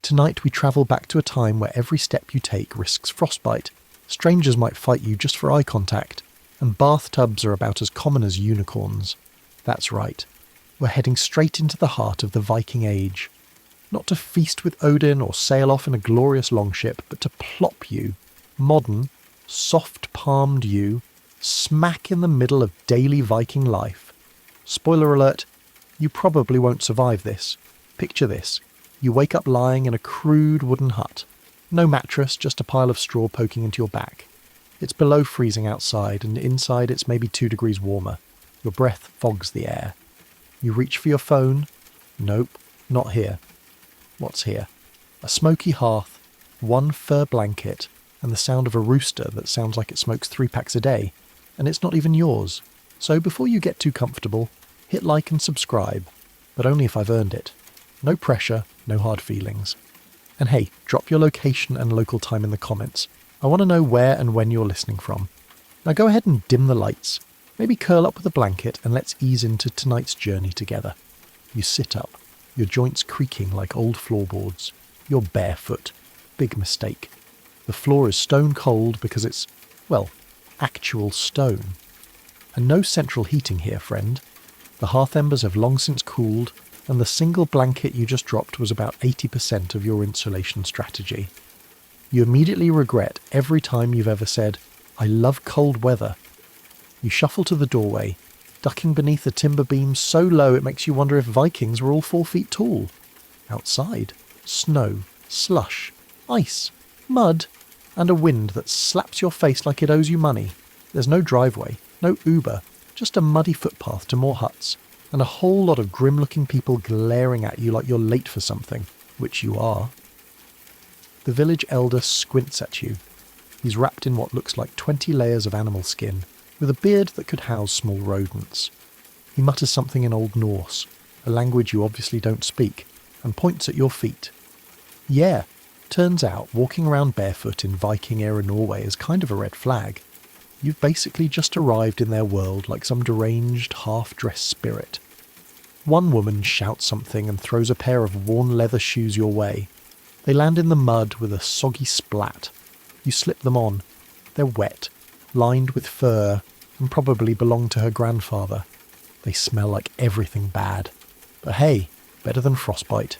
Tonight we travel back to a time where every step you take risks frostbite, strangers might fight you just for eye contact, and bathtubs are about as common as unicorns. That's right, we're heading straight into the heart of the Viking Age. Not to feast with Odin or sail off in a glorious longship, but to plop you, modern, soft-palmed you, smack in the middle of daily Viking life. Spoiler alert, you probably won't survive this. Picture this. You wake up lying in a crude wooden hut. No mattress, just a pile of straw poking into your back. It's below freezing outside, and inside it's maybe 2 degrees warmer. Your breath fogs the air. You reach for your phone. Nope, not here. What's here? A smoky hearth, 1 fur blanket, and the sound of a rooster that sounds like it smokes 3 packs a day. And it's not even yours. So before you get too comfortable, hit like and subscribe, but only if I've earned it. No pressure, no hard feelings. And hey, drop your location and local time in the comments. I want to know where and when you're listening from. Now go ahead and dim the lights. Maybe curl up with a blanket and let's ease into tonight's journey together. You sit up, your joints creaking like old floorboards. You're barefoot. Big mistake. The floor is stone cold because it's, well, actual stone. And no central heating here, friend. The hearth embers have long since cooled, and the single blanket you just dropped was about 80% of your insulation strategy. You immediately regret every time you've ever said, "I love cold weather." You shuffle to the doorway, ducking beneath a timber beam so low it makes you wonder if Vikings were all 4 feet tall. Outside, snow, slush, ice, mud, and a wind that slaps your face like it owes you money. There's no driveway, no Uber, just a muddy footpath to more huts, and a whole lot of grim-looking people glaring at you like you're late for something, which you are. The village elder squints at you. He's wrapped in what looks like 20 layers of animal skin, with a beard that could house small rodents. He mutters something in Old Norse, a language you obviously don't speak, and points at your feet. Yeah, turns out walking around barefoot in Viking-era Norway is kind of a red flag. You've basically just arrived in their world like some deranged, half-dressed spirit. One woman shouts something and throws a pair of worn leather shoes your way. They land in the mud with a soggy splat. You slip them on. They're wet, lined with fur, and probably belong to her grandfather. They smell like everything bad. But hey, better than frostbite.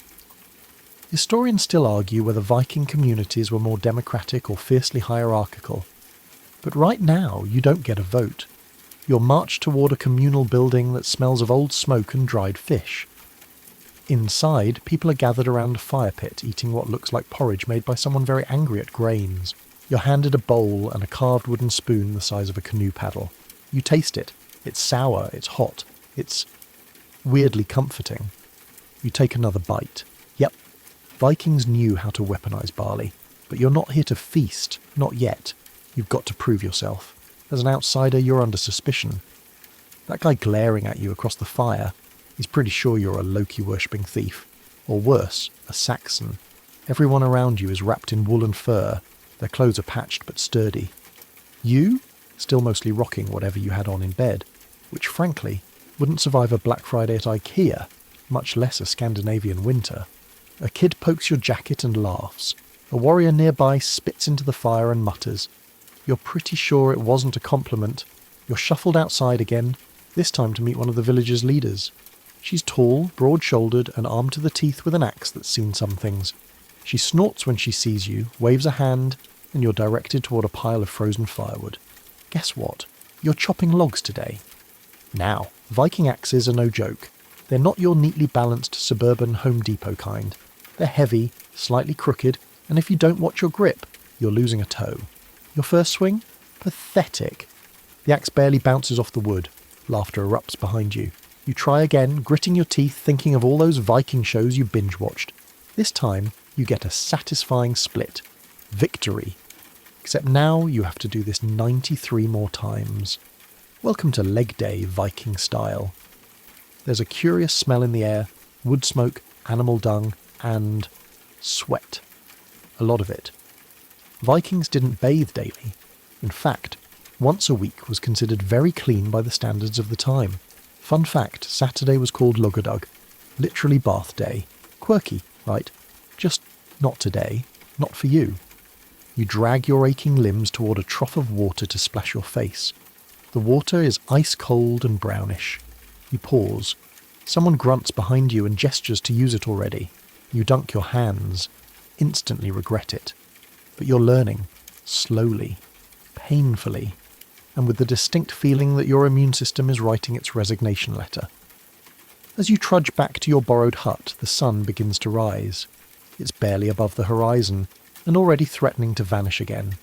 Historians still argue whether Viking communities were more democratic or fiercely hierarchical. But right now, you don't get a vote. You're marched toward a communal building that smells of old smoke and dried fish. Inside, people are gathered around a fire pit eating what looks like porridge made by someone very angry at grains. You're handed a bowl and a carved wooden spoon the size of a canoe paddle. You taste it. It's sour, it's hot, it's weirdly comforting. You take another bite. Yep, Vikings knew how to weaponize barley, but you're not here to feast, not yet. You've got to prove yourself. As an outsider, you're under suspicion. That guy glaring at you across the fire, he's pretty sure you're a Loki-worshipping thief. Or worse, a Saxon. Everyone around you is wrapped in wool and fur. Their clothes are patched but sturdy. You? Still mostly rocking whatever you had on in bed, which frankly wouldn't survive a Black Friday at IKEA, much less a Scandinavian winter. A kid pokes your jacket and laughs. A warrior nearby spits into the fire and mutters. You're pretty sure it wasn't a compliment. You're shuffled outside again, this time to meet one of the village's leaders. She's tall, broad-shouldered, and armed to the teeth with an axe that's seen some things. She snorts when she sees you, waves a hand, and you're directed toward a pile of frozen firewood. Guess what? You're chopping logs today. Now, Viking axes are no joke. They're not your neatly balanced suburban Home Depot kind. They're heavy, slightly crooked, and if you don't watch your grip, you're losing a toe. Your first swing? Pathetic. The axe barely bounces off the wood. Laughter erupts behind you. You try again, gritting your teeth, thinking of all those Viking shows you binge-watched. This time, you get a satisfying split. Victory. Except now you have to do this 93 more times. Welcome to leg day, Viking style. There's a curious smell in the air, wood smoke, animal dung, and sweat. A lot of it. Vikings didn't bathe daily. In fact, once a week was considered very clean by the standards of the time. Fun fact, Saturday was called Luggadag, literally bath day. Quirky, right? Just Not today. Not for you. You drag your aching limbs toward a trough of water to splash your face. The water is ice cold and brownish. You pause. Someone grunts behind you and gestures to use it already. You dunk your hands. Instantly regret it. But you're learning. Slowly. Painfully. And with the distinct feeling that your immune system is writing its resignation letter. As you trudge back to your borrowed hut, the sun begins to rise. It's barely above the horizon, and already threatening to vanish again.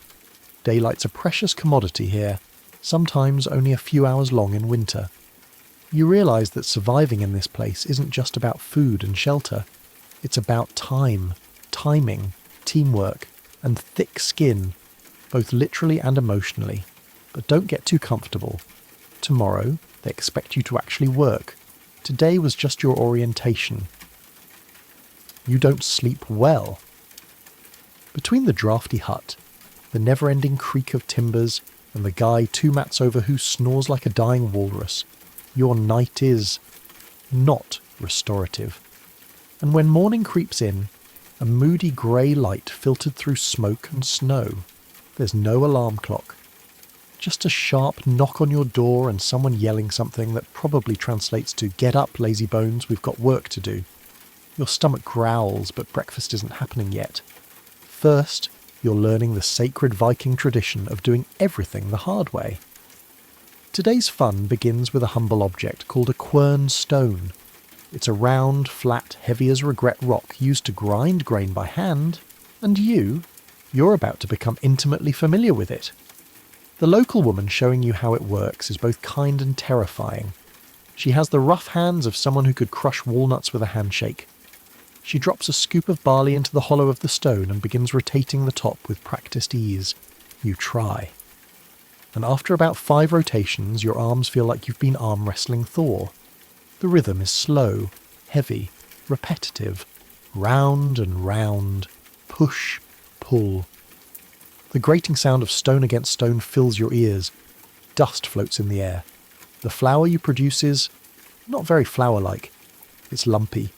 Daylight's a precious commodity here, sometimes only a few hours long in winter. You realise that surviving in this place isn't just about food and shelter. It's about time, timing, teamwork, and thick skin, both literally and emotionally. But don't get too comfortable. Tomorrow, they expect you to actually work. Today was just your orientation. You don't sleep well. Between the drafty hut, the never-ending creak of timbers, and the guy 2 mats over who snores like a dying walrus, your night is not restorative. And when morning creeps in, a moody grey light filtered through smoke and snow. There's no alarm clock. Just a sharp knock on your door and someone yelling something that probably translates to "Get up, lazy bones, we've got work to do." Your stomach growls, but breakfast isn't happening yet. First, you're learning the sacred Viking tradition of doing everything the hard way. Today's fun begins with a humble object called a quern stone. It's a round, flat, heavy as regret rock used to grind grain by hand, and you're about to become intimately familiar with it. The local woman showing you how it works is both kind and terrifying. She has the rough hands of someone who could crush walnuts with a handshake. She drops a scoop of barley into the hollow of the stone and begins rotating the top with practiced ease. You try. And after about 5 rotations, your arms feel like you've been arm wrestling Thor. The rhythm is slow, heavy, repetitive, round and round, push, pull. The grating sound of stone against stone fills your ears. Dust floats in the air. The flour you produce is not very flour-like. It's lumpy,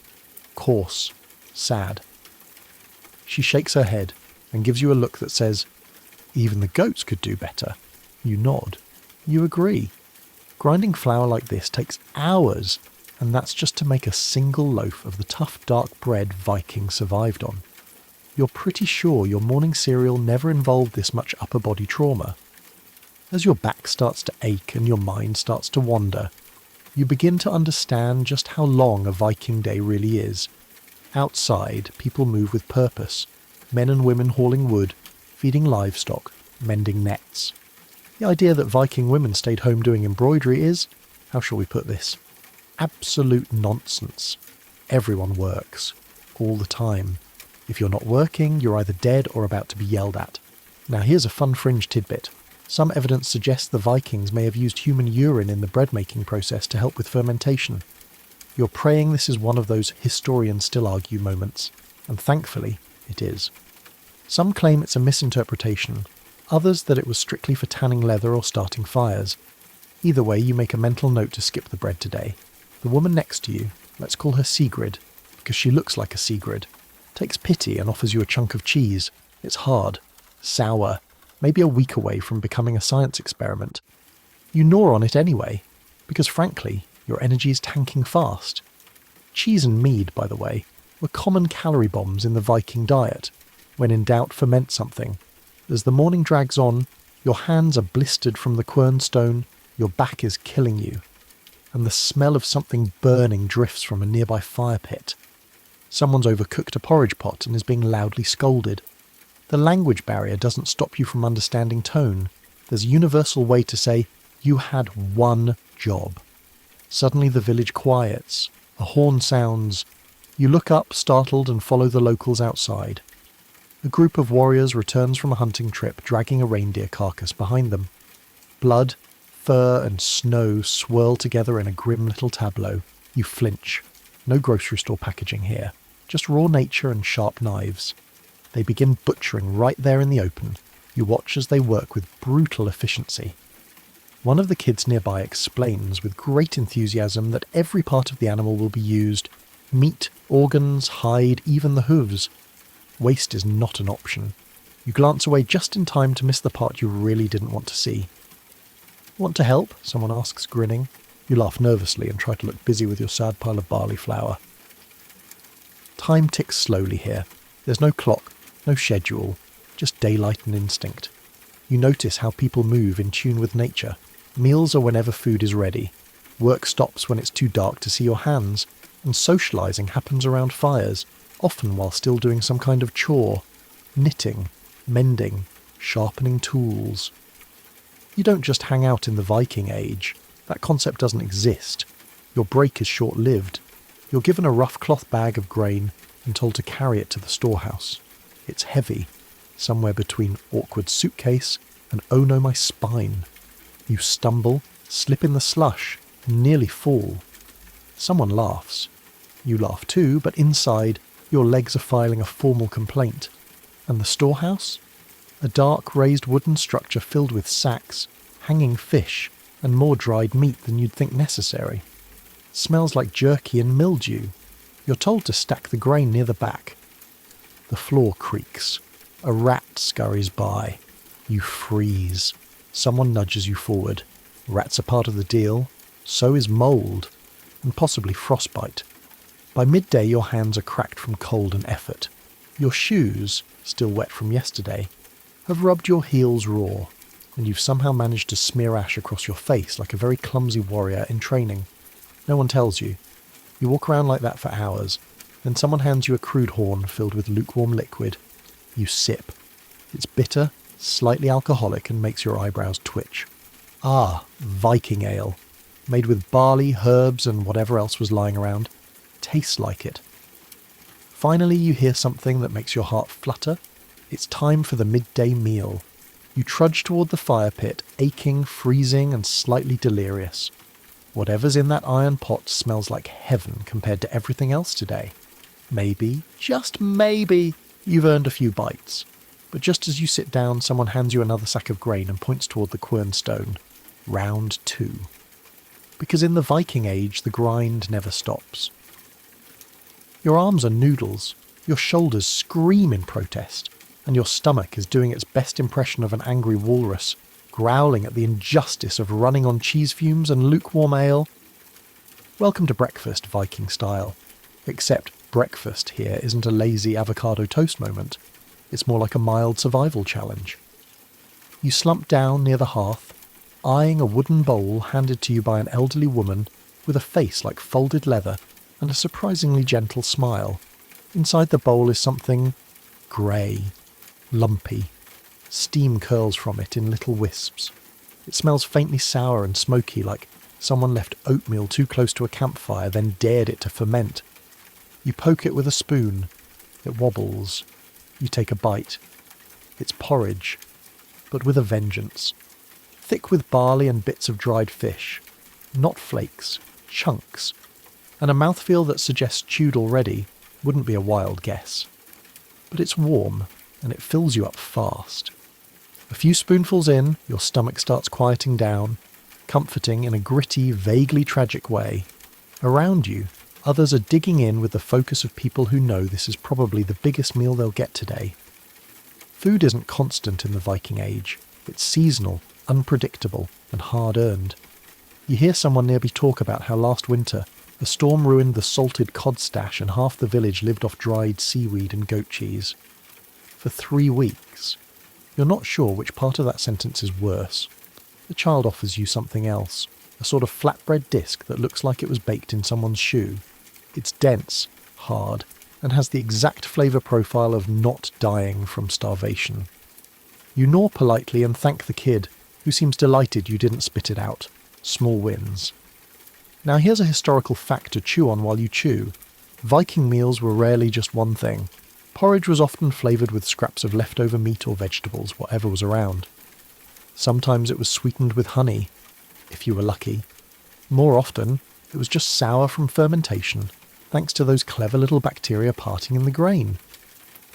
coarse, sad. She shakes her head and gives you a look that says, "Even the goats could do better." You nod. You agree. Grinding flour like this takes hours, and that's just to make a single loaf of the tough, dark bread Viking survived on. You're pretty sure your morning cereal never involved this much upper body trauma. As your back starts to ache and your mind starts to wander, you begin to understand just how long a Viking day really is. Outside, people move with purpose. Men and women hauling wood, feeding livestock, mending nets. The idea that Viking women stayed home doing embroidery is, how shall we put this, absolute nonsense. Everyone works. All the time. If you're not working, you're either dead or about to be yelled at. Now here's a fun fringe tidbit. Some evidence suggests the Vikings may have used human urine in the bread-making process to help with fermentation. You're praying this is one of those historians still argue moments, and thankfully it is. Some claim it's a misinterpretation, others that it was strictly for tanning leather or starting fires. Either way, you make a mental note to skip the bread today. The woman next to you, let's call her Sigrid, because she looks like a Sigrid, takes pity and offers you a chunk of cheese. It's hard, sour, maybe a week away from becoming a science experiment. You gnaw on it anyway, because frankly, your energy is tanking fast. Cheese and mead, by the way, were common calorie bombs in the Viking diet. When in doubt, ferment something. As the morning drags on, your hands are blistered from the quern stone, your back is killing you, and the smell of something burning drifts from a nearby fire pit. Someone's overcooked a porridge pot and is being loudly scolded. The language barrier doesn't stop you from understanding tone. There's a universal way to say, "You had one job." Suddenly the village quiets. A horn sounds. You look up, startled, and follow the locals outside. A group of warriors returns from a hunting trip, dragging a reindeer carcass behind them. Blood, fur, and snow swirl together in a grim little tableau. You flinch. No grocery store packaging here. Just raw nature and sharp knives. They begin butchering right there in the open. You watch as they work with brutal efficiency. One of the kids nearby explains with great enthusiasm that every part of the animal will be used. Meat, organs, hide, even the hooves. Waste is not an option. You glance away just in time to miss the part you really didn't want to see. "Want to help?" someone asks, grinning. You laugh nervously and try to look busy with your sad pile of barley flour. Time ticks slowly here. There's no clock, no schedule, just daylight and instinct. You notice how people move in tune with nature. Meals are whenever food is ready. Work stops when it's too dark to see your hands, and socialising happens around fires, often while still doing some kind of chore. Knitting, mending, sharpening tools. You don't just hang out in the Viking Age. That concept doesn't exist. Your break is short-lived. You're given a rough cloth bag of grain and told to carry it to the storehouse. It's heavy, somewhere between awkward suitcase and oh no my spine. You stumble, slip in the slush, and nearly fall. Someone laughs. You laugh too, but inside, your legs are filing a formal complaint. And the storehouse? A dark, raised wooden structure filled with sacks, hanging fish, and more dried meat than you'd think necessary. Smells like jerky and mildew. You're told to stack the grain near the back. The floor creaks. A rat scurries by. You freeze. Someone nudges you forward. Rats are part of the deal. So is mould. And possibly frostbite. By midday your hands are cracked from cold and effort. Your shoes, still wet from yesterday, have rubbed your heels raw, and you've somehow managed to smear ash across your face like a very clumsy warrior in training. No one tells you. You walk around like that for hours, then someone hands you a crude horn filled with lukewarm liquid. You sip. It's bitter, slightly alcoholic, and makes your eyebrows twitch. Ah, Viking ale. Made with barley, herbs, and whatever else was lying around. Tastes like it. Finally you hear something that makes your heart flutter. It's time for the midday meal. You trudge toward the fire pit, aching, freezing, and slightly delirious. Whatever's in that iron pot smells like heaven compared to everything else today. Maybe, just maybe, you've earned a few bites. But just as you sit down, someone hands you another sack of grain and points toward the quernstone. Round 2. Because in the Viking Age, the grind never stops. Your arms are noodles. Your shoulders scream in protest. And your stomach is doing its best impression of an angry walrus, growling at the injustice of running on cheese fumes and lukewarm ale. Welcome to breakfast, Viking style. Except breakfast here isn't a lazy avocado toast moment. It's more like a mild survival challenge. You slump down near the hearth, eyeing a wooden bowl handed to you by an elderly woman with a face like folded leather and a surprisingly gentle smile. Inside the bowl is something grey. Lumpy. Steam curls from it in little wisps. It smells faintly sour and smoky, like someone left oatmeal too close to a campfire, then dared it to ferment. You poke it with a spoon. It wobbles. You take a bite. It's porridge, but with a vengeance. Thick with barley and bits of dried fish. Not flakes, chunks. And a mouthfeel that suggests chewed already wouldn't be a wild guess. But it's warm, and it fills you up fast. A few spoonfuls in, your stomach starts quieting down, comforting in a gritty, vaguely tragic way. Around you, others are digging in with the focus of people who know this is probably the biggest meal they'll get today. Food isn't constant in the Viking Age. It's seasonal, unpredictable, and hard-earned. You hear someone nearby talk about how last winter a storm ruined the salted cod stash and half the village lived off dried seaweed and goat cheese. For 3 weeks. You're not sure which part of that sentence is worse. The child offers you something else, a sort of flatbread disc that looks like it was baked in someone's shoe. It's dense, hard, and has the exact flavour profile of not dying from starvation. You gnaw politely and thank the kid, who seems delighted you didn't spit it out. Small wins. Now here's a historical fact to chew on while you chew. Viking meals were rarely just one thing. Porridge was often flavoured with scraps of leftover meat or vegetables, whatever was around. Sometimes it was sweetened with honey, if you were lucky. More often, it was just sour from fermentation, thanks to those clever little bacteria parting in the grain.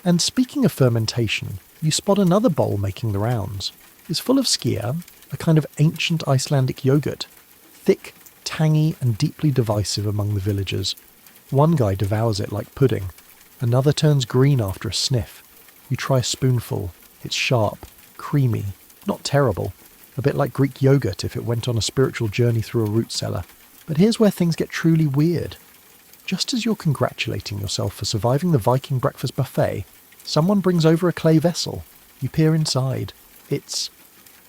And speaking of fermentation, you spot another bowl making the rounds. It's full of skyr, a kind of ancient Icelandic yogurt, thick, tangy, and deeply divisive among the villagers. One guy devours it like pudding. Another turns green after a sniff. You try a spoonful. It's sharp, creamy, not terrible. A bit like Greek yogurt if it went on a spiritual journey through a root cellar. But here's where things get truly weird. Just as you're congratulating yourself for surviving the Viking breakfast buffet, someone brings over a clay vessel. You peer inside. It's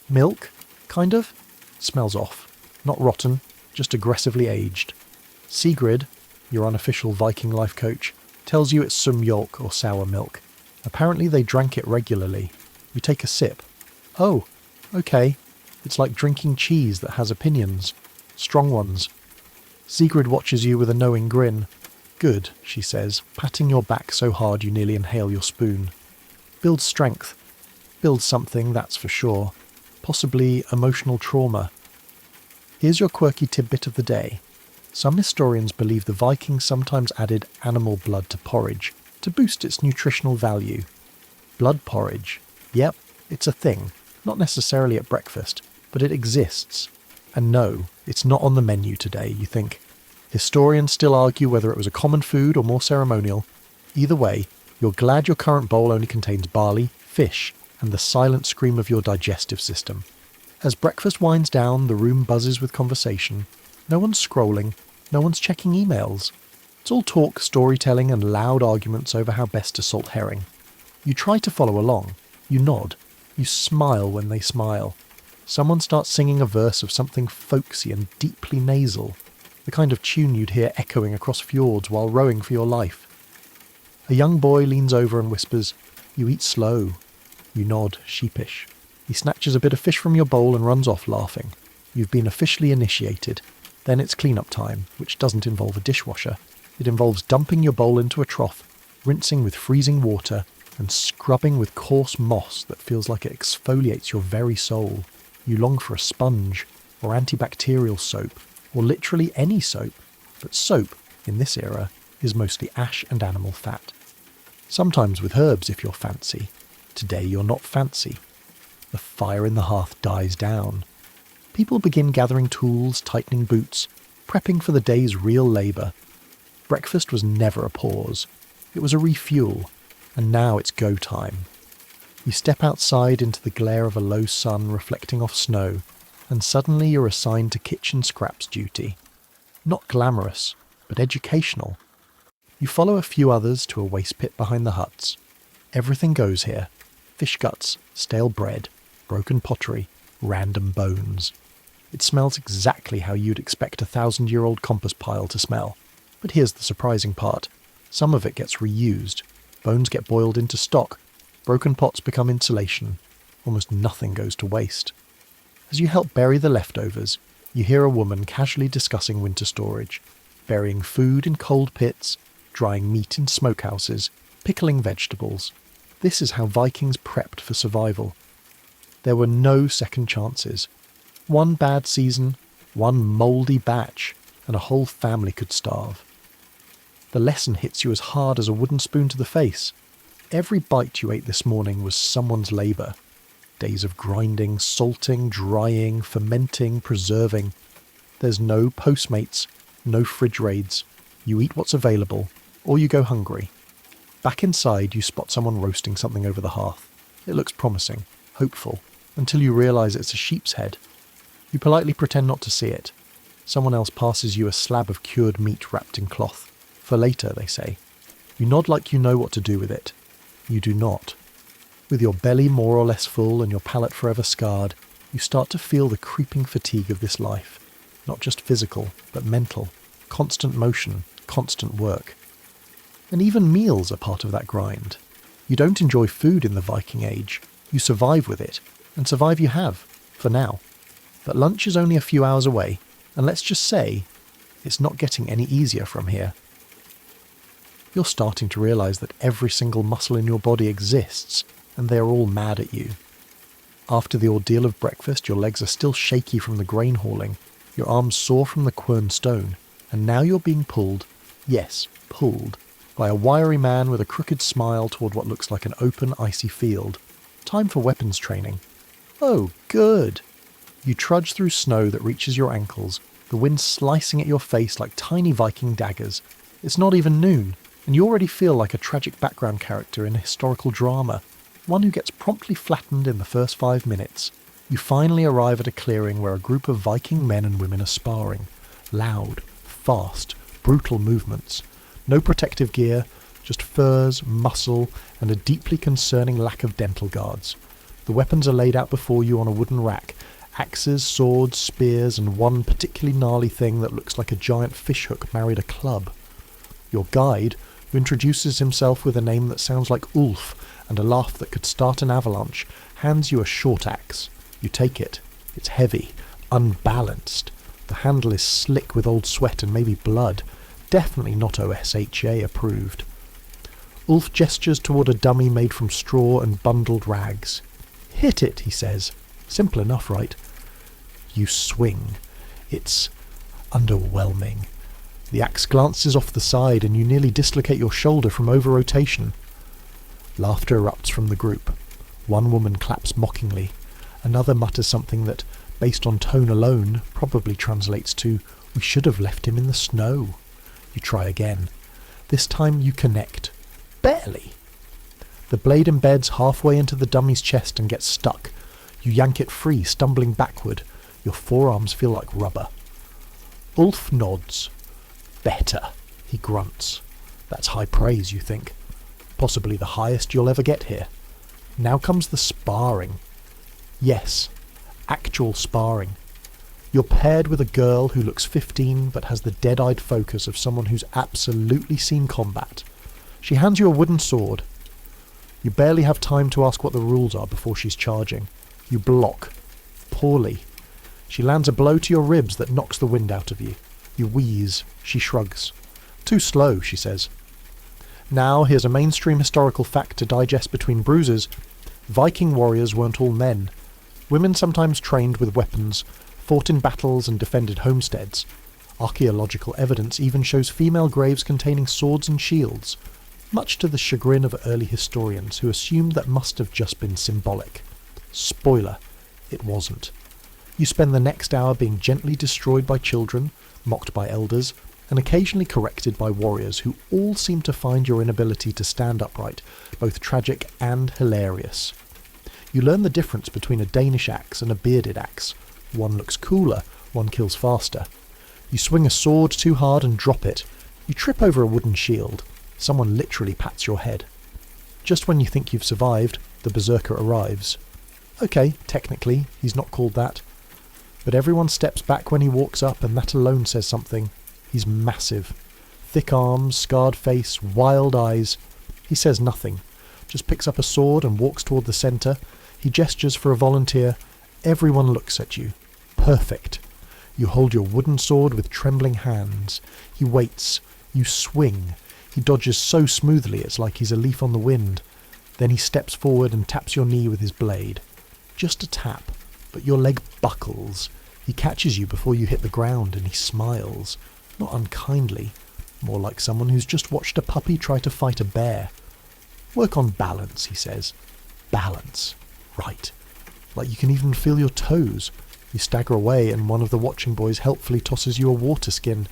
milk, kind of. Smells off. Not rotten, just aggressively aged. Sigrid, your unofficial Viking life coach, tells you it's sumjolk or sour milk. Apparently they drank it regularly. You take a sip. Oh, okay. It's like drinking cheese that has opinions. Strong ones. Sigrid watches you with a knowing grin. Good, she says, patting your back so hard you nearly inhale your spoon. Builds strength. Builds something, that's for sure. Possibly emotional trauma. Here's your quirky tidbit of the day. Some historians believe the Vikings sometimes added animal blood to porridge to boost its nutritional value. Blood porridge. Yep, it's a thing. Not necessarily at breakfast, but it exists. And no, it's not on the menu today, you think. Historians still argue whether it was a common food or more ceremonial. Either way, you're glad your current bowl only contains barley, fish, and the silent scream of your digestive system. As breakfast winds down, the room buzzes with conversation. No one's scrolling, no one's checking emails. It's all talk, storytelling, and loud arguments over how best to salt herring. You try to follow along. You nod. You smile when they smile. Someone starts singing a verse of something folksy and deeply nasal, the kind of tune you'd hear echoing across fjords while rowing for your life. A young boy leans over and whispers, "You eat slow." You nod, sheepish. He snatches a bit of fish from your bowl and runs off laughing. You've been officially initiated. Then it's clean-up time, which doesn't involve a dishwasher. It involves dumping your bowl into a trough, rinsing with freezing water, and scrubbing with coarse moss that feels like it exfoliates your very soul. You long for a sponge, or antibacterial soap, or literally any soap. But soap, in this era, is mostly ash and animal fat. Sometimes with herbs if you're fancy. Today you're not fancy. The fire in the hearth dies down. People begin gathering tools, tightening boots, prepping for the day's real labour. Breakfast was never a pause. It was a refuel, and now it's go time. You step outside into the glare of a low sun reflecting off snow, and suddenly you're assigned to kitchen scraps duty. Not glamorous, but educational. You follow a few others to a waste pit behind the huts. Everything goes here. Fish guts, stale bread, broken pottery, random bones. It smells exactly how you'd expect a 1,000-year-old compost pile to smell. But here's the surprising part. Some of it gets reused. Bones get boiled into stock. Broken pots become insulation. Almost nothing goes to waste. As you help bury the leftovers, you hear a woman casually discussing winter storage, burying food in cold pits, drying meat in smokehouses, pickling vegetables. This is how Vikings prepped for survival. There were no second chances. One bad season, one mouldy batch, and a whole family could starve. The lesson hits you as hard as a wooden spoon to the face. Every bite you ate this morning was someone's labour. Days of grinding, salting, drying, fermenting, preserving. There's no Postmates, no fridge raids. You eat what's available, or you go hungry. Back inside, you spot someone roasting something over the hearth. It looks promising, hopeful, until you realise it's a sheep's head. You politely pretend not to see it. Someone else passes you a slab of cured meat wrapped in cloth. For later, they say. You nod like you know what to do with it. You do not. With your belly more or less full and your palate forever scarred, you start to feel the creeping fatigue of this life. Not just physical, but mental. Constant motion, constant work. And even meals are part of that grind. You don't enjoy food in the Viking Age. You survive with it. And survive you have, for now. But lunch is only a few hours away, and let's just say, it's not getting any easier from here. You're starting to realise that every single muscle in your body exists, and they are all mad at you. After the ordeal of breakfast, your legs are still shaky from the grain hauling, your arms sore from the quern stone, and now you're being pulled, yes, pulled, by a wiry man with a crooked smile toward what looks like an open, icy field. Time for weapons training. Oh, good! You trudge through snow that reaches your ankles, the wind slicing at your face like tiny Viking daggers. It's not even noon. and you already feel like a tragic background character in a historical drama, one who gets promptly flattened in the first 5 minutes. You finally arrive at a clearing where a group of Viking men and women are sparring. Loud, fast, brutal movements. No protective gear, just furs, muscle, and a deeply concerning lack of dental guards. The weapons are laid out before you on a wooden rack. Axes, swords, spears, and one particularly gnarly thing that looks like a giant fishhook married a club. Your guide, who introduces himself with a name that sounds like Ulf and a laugh that could start an avalanche, hands you a short axe. You take it. It's heavy, unbalanced. The handle is slick with old sweat and maybe blood. Definitely not OSHA approved. Ulf gestures toward a dummy made from straw and bundled rags. Hit it, he says. Simple enough, right? You swing. It's underwhelming. The axe glances off the side and you nearly dislocate your shoulder from over-rotation. Laughter erupts from the group. One woman claps mockingly. Another mutters something that, based on tone alone, probably translates to, "We should have left him in the snow." You try again. This time you connect. Barely. The blade embeds halfway into the dummy's chest and gets stuck. You yank it free, stumbling backward. Your forearms feel like rubber. Ulf nods. Better, he grunts. That's high praise, you think. Possibly the highest you'll ever get here. Now comes the sparring. Yes, actual sparring. You're paired with a girl who looks 15 but has the dead-eyed focus of someone who's absolutely seen combat. She hands you a wooden sword. You barely have time to ask what the rules are before she's charging. You block. Poorly. She lands a blow to your ribs that knocks the wind out of you. You wheeze. She shrugs. Too slow, she says. Now here's a mainstream historical fact to digest between bruises. Viking warriors weren't all men. Women sometimes trained with weapons, fought in battles and defended homesteads. Archaeological evidence even shows female graves containing swords and shields, much to the chagrin of early historians who assumed that must have just been symbolic. Spoiler, it wasn't. You spend the next hour being gently destroyed by children, mocked by elders, and occasionally corrected by warriors who all seem to find your inability to stand upright both tragic and hilarious. You learn the difference between a Danish axe and a bearded axe. One looks cooler, one kills faster. You swing a sword too hard and drop it. You trip over a wooden shield. Someone literally pats your head. Just when you think you've survived, the berserker arrives. Okay, technically, he's not called that. But everyone steps back when he walks up, and that alone says something. He's massive. Thick arms, scarred face, wild eyes. He says nothing. Just picks up a sword and walks toward the centre. He gestures for a volunteer. Everyone looks at you. Perfect. You hold your wooden sword with trembling hands. He waits. You swing. He dodges so smoothly it's like he's a leaf on the wind. Then he steps forward and taps your knee with his blade. Just a tap, but your leg buckles. He catches you before you hit the ground and he smiles. Not unkindly. More like someone who's just watched a puppy try to fight a bear. Work on balance, he says. Balance. Right. Like you can even feel your toes. You stagger away and one of the watching boys helpfully tosses you a water skin.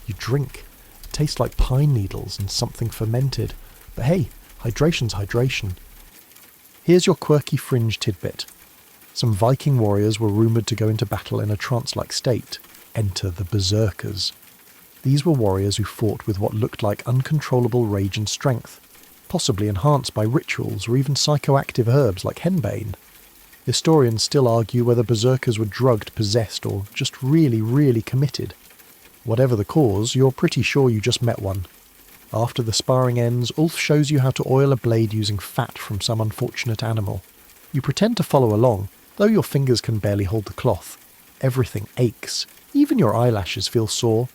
You drink. It tastes like pine needles and something fermented. But hey, hydration's hydration. Here's your quirky fringe tidbit. Some Viking warriors were rumoured to go into battle in a trance-like state. Enter the berserkers. These were warriors who fought with what looked like uncontrollable rage and strength, possibly enhanced by rituals or even psychoactive herbs like henbane. Historians still argue whether berserkers were drugged, possessed, or just really, really committed. Whatever the cause, you're pretty sure you just met one. After the sparring ends, Ulf shows you how to oil a blade using fat from some unfortunate animal. You pretend to follow along, though your fingers can barely hold the cloth. Everything aches. Even your eyelashes feel sore.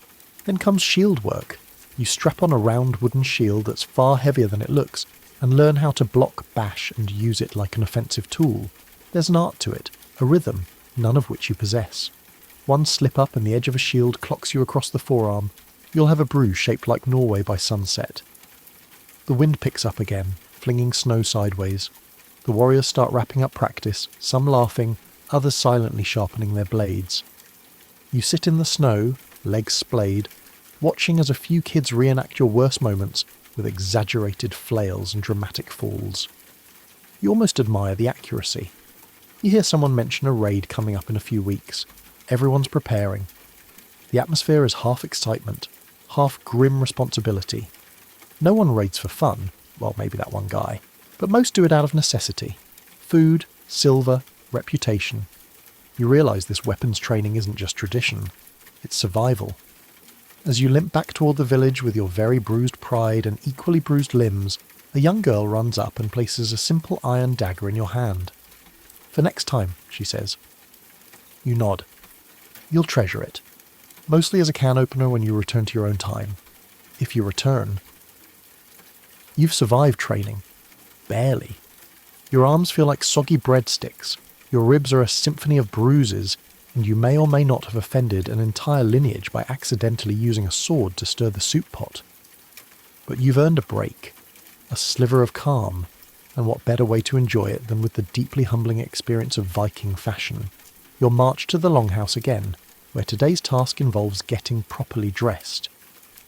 Then comes shield work. You strap on a round wooden shield that's far heavier than it looks, and learn how to block, bash, and use it like an offensive tool. There's an art to it, a rhythm, none of which you possess. One slip-up and the edge of a shield clocks you across the forearm. You'll have a bruise shaped like Norway by sunset. The wind picks up again, flinging snow sideways. The warriors start wrapping up practice, some laughing, others silently sharpening their blades. You sit in the snow, legs splayed, watching as a few kids reenact your worst moments, with exaggerated flails and dramatic falls. You almost admire the accuracy. You hear someone mention a raid coming up in a few weeks. Everyone's preparing. The atmosphere is half excitement, half grim responsibility. No one raids for fun, well, maybe that one guy, but most do it out of necessity. Food, silver, reputation. You realise this weapons training isn't just tradition, it's survival. As you limp back toward the village with your very bruised pride and equally bruised limbs, a young girl runs up and places a simple iron dagger in your hand. For next time, she says. You nod. You'll treasure it. Mostly as a can opener when you return to your own time. If you return. You've survived training. Barely. Your arms feel like soggy breadsticks. Your ribs are a symphony of bruises, and you may or may not have offended an entire lineage by accidentally using a sword to stir the soup pot. But you've earned a break. A sliver of calm. And what better way to enjoy it than with the deeply humbling experience of Viking fashion? You're marched to the longhouse again, where today's task involves getting properly dressed.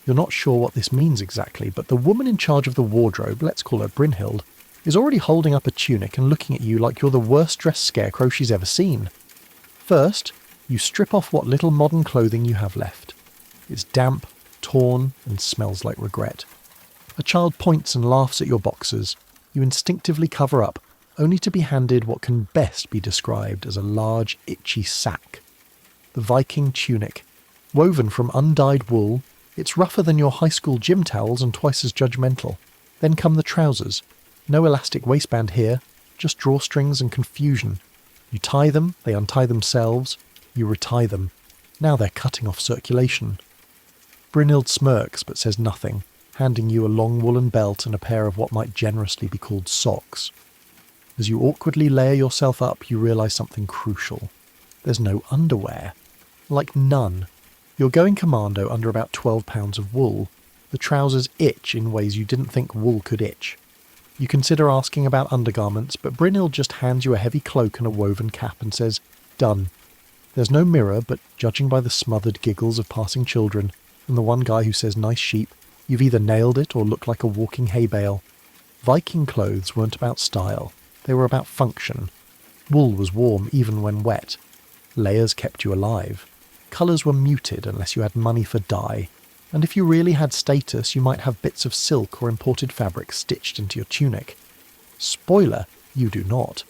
You're not sure what this means exactly, but the woman in charge of the wardrobe, let's call her Brynhild, is already holding up a tunic and looking at you like you're the worst-dressed scarecrow she's ever seen. First, you strip off what little modern clothing you have left. It's damp, torn, and smells like regret. A child points and laughs at your boxers. You instinctively cover up, only to be handed what can best be described as a large, itchy sack. The Viking tunic. Woven from undyed wool, it's rougher than your high school gym towels and twice as judgmental. Then come the trousers. No elastic waistband here, just drawstrings and confusion. You tie them, they untie themselves, you retie them. Now they're cutting off circulation. Brynhild smirks but says nothing, handing you a long woolen belt and a pair of what might generously be called socks. As you awkwardly layer yourself up, you realise something crucial. There's no underwear. Like none. You're going commando under about 12 pounds of wool. The trousers itch in ways you didn't think wool could itch. You consider asking about undergarments, but Brynhild just hands you a heavy cloak and a woven cap and says, done. There's no mirror, but judging by the smothered giggles of passing children, and the one guy who says nice sheep, you've either nailed it or look like a walking hay bale. Viking clothes weren't about style, they were about function. Wool was warm even when wet. Layers kept you alive. Colours were muted unless you had money for dye, and if you really had status you might have bits of silk or imported fabric stitched into your tunic. Spoiler, you do not.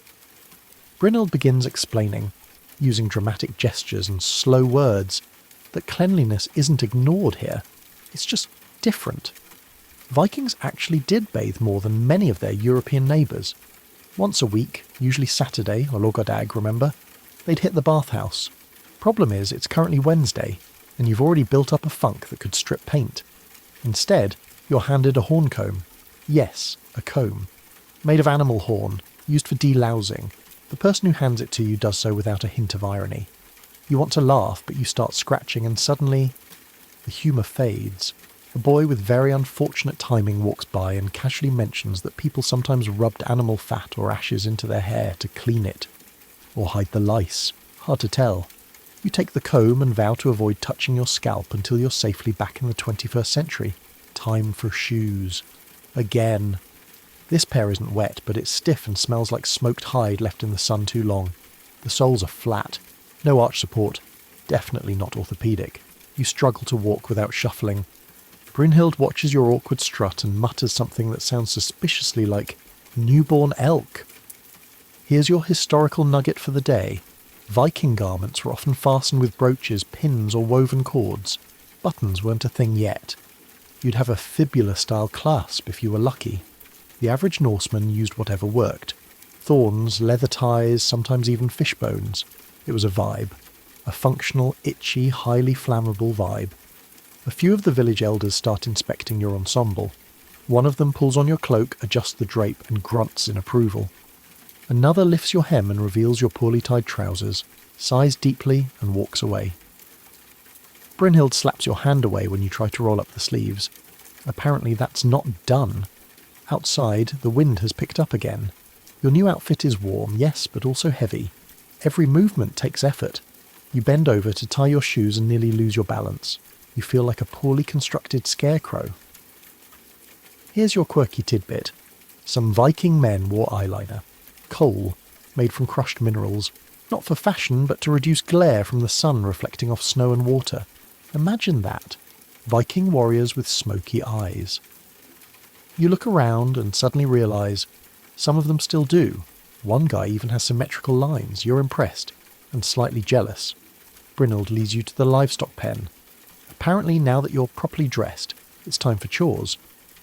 Brynhild begins explaining, using dramatic gestures and slow words, that cleanliness isn't ignored here. It's just different. Vikings actually did bathe more than many of their European neighbours. Once a week, usually Saturday or Loggadag, remember, they'd hit the bathhouse. Problem is, it's currently Wednesday, and you've already built up a funk that could strip paint. Instead, you're handed a horn comb. Yes, a comb. Made of animal horn, used for delousing. The person who hands it to you does so without a hint of irony. You want to laugh, but you start scratching, and suddenly the humour fades. A boy with very unfortunate timing walks by and casually mentions that people sometimes rubbed animal fat or ashes into their hair to clean it. Or hide the lice. Hard to tell. You take the comb and vow to avoid touching your scalp until you're safely back in the 21st century. Time for shoes. Again. This pair isn't wet, but it's stiff and smells like smoked hide left in the sun too long. The soles are flat. No arch support. Definitely not orthopaedic. You struggle to walk without shuffling. Brynhild watches your awkward strut and mutters something that sounds suspiciously like newborn elk. Here's your historical nugget for the day. Viking garments were often fastened with brooches, pins or woven cords. Buttons weren't a thing yet. You'd have a fibula-style clasp if you were lucky. The average Norseman used whatever worked. Thorns, leather ties, sometimes even fish bones. It was a vibe. A functional, itchy, highly flammable vibe. A few of the village elders start inspecting your ensemble. One of them pulls on your cloak, adjusts the drape, and grunts in approval. Another lifts your hem and reveals your poorly tied trousers, sighs deeply, and walks away. Brynhild slaps your hand away when you try to roll up the sleeves. Apparently that's not done. Outside, the wind has picked up again. Your new outfit is warm, yes, but also heavy. Every movement takes effort. You bend over to tie your shoes and nearly lose your balance. You feel like a poorly constructed scarecrow. Here's your quirky tidbit. Some Viking men wore eyeliner. Coal, made from crushed minerals. Not for fashion, but to reduce glare from the sun reflecting off snow and water. Imagine that. Viking warriors with smoky eyes. You look around and suddenly realise some of them still do. One guy even has symmetrical lines. You're impressed and slightly jealous. Brynhild leads you to the livestock pen. Apparently, now that you're properly dressed, it's time for chores.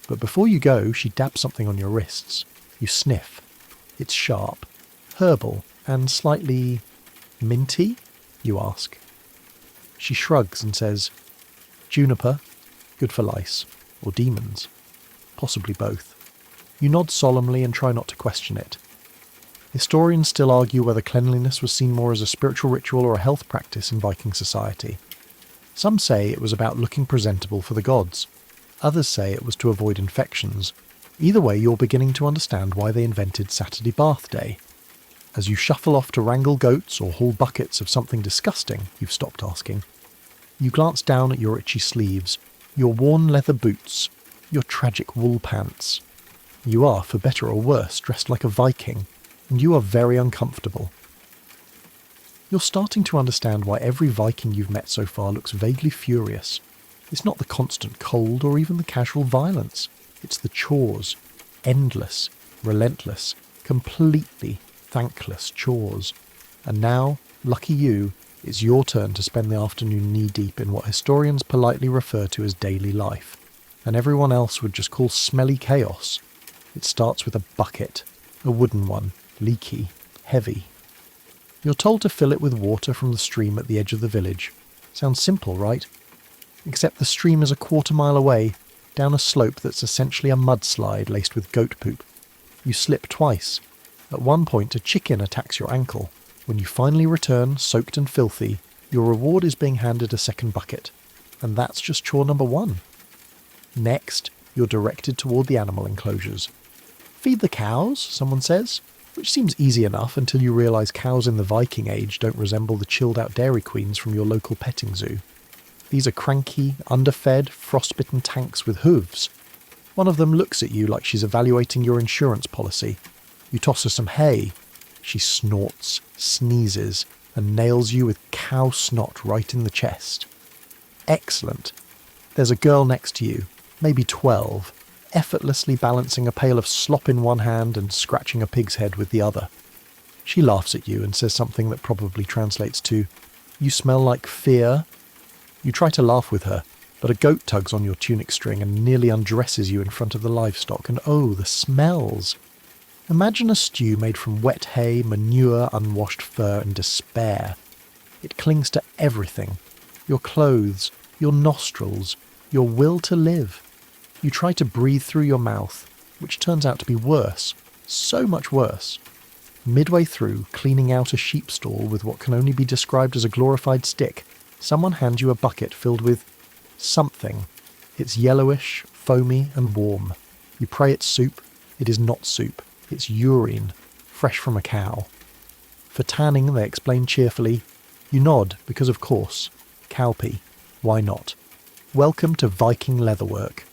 But before you go, she dabs something on your wrists. You sniff. It's sharp, herbal, and slightly minty, you ask. She shrugs and says, juniper, good for lice, or demons. Possibly both. You nod solemnly and try not to question it. Historians still argue whether cleanliness was seen more as a spiritual ritual or a health practice in Viking society. Some say it was about looking presentable for the gods. Others say it was to avoid infections. Either way, you're beginning to understand why they invented Saturday Bath Day. As you shuffle off to wrangle goats or haul buckets of something disgusting you've stopped asking, you glance down at your itchy sleeves, your worn leather boots, your tragic wool pants. You are, for better or worse, dressed like a Viking, and you are very uncomfortable. You're starting to understand why every Viking you've met so far looks vaguely furious. It's not the constant cold or even the casual violence. It's the chores. Endless, relentless, completely thankless chores. And now, lucky you, it's your turn to spend the afternoon knee-deep in what historians politely refer to as daily life, and everyone else would just call smelly chaos. It starts with a bucket, a wooden one, leaky, heavy. You're told to fill it with water from the stream at the edge of the village. Sounds simple, right? Except the stream is a quarter-mile away, down a slope that's essentially a mudslide laced with goat poop. You slip twice. At one point, a chicken attacks your ankle. When you finally return, soaked and filthy, your reward is being handed a second bucket. And that's just chore number 1. Next, you're directed toward the animal enclosures. Feed the cows, someone says, which seems easy enough until you realise cows in the Viking age don't resemble the chilled-out dairy queens from your local petting zoo. These are cranky, underfed, frostbitten tanks with hooves. One of them looks at you like she's evaluating your insurance policy. You toss her some hay. She snorts, sneezes, and nails you with cow snot right in the chest. Excellent. There's a girl next to you, maybe 12, effortlessly balancing a pail of slop in one hand and scratching a pig's head with the other. She laughs at you and says something that probably translates to, "You smell like fear." You try to laugh with her, but a goat tugs on your tunic string and nearly undresses you in front of the livestock, and oh, the smells! Imagine a stew made from wet hay, manure, unwashed fur, and despair. It clings to everything. Your clothes, your nostrils, your will to live. You try to breathe through your mouth, which turns out to be worse. So much worse. Midway through, cleaning out a sheep stall with what can only be described as a glorified stick, someone hands you a bucket filled with something. It's yellowish, foamy, and warm. You pray it's soup. It is not soup. It's urine, fresh from a cow. For tanning, they explain cheerfully. You nod, because of course. Cowpea. Why not? Welcome to Viking leatherwork.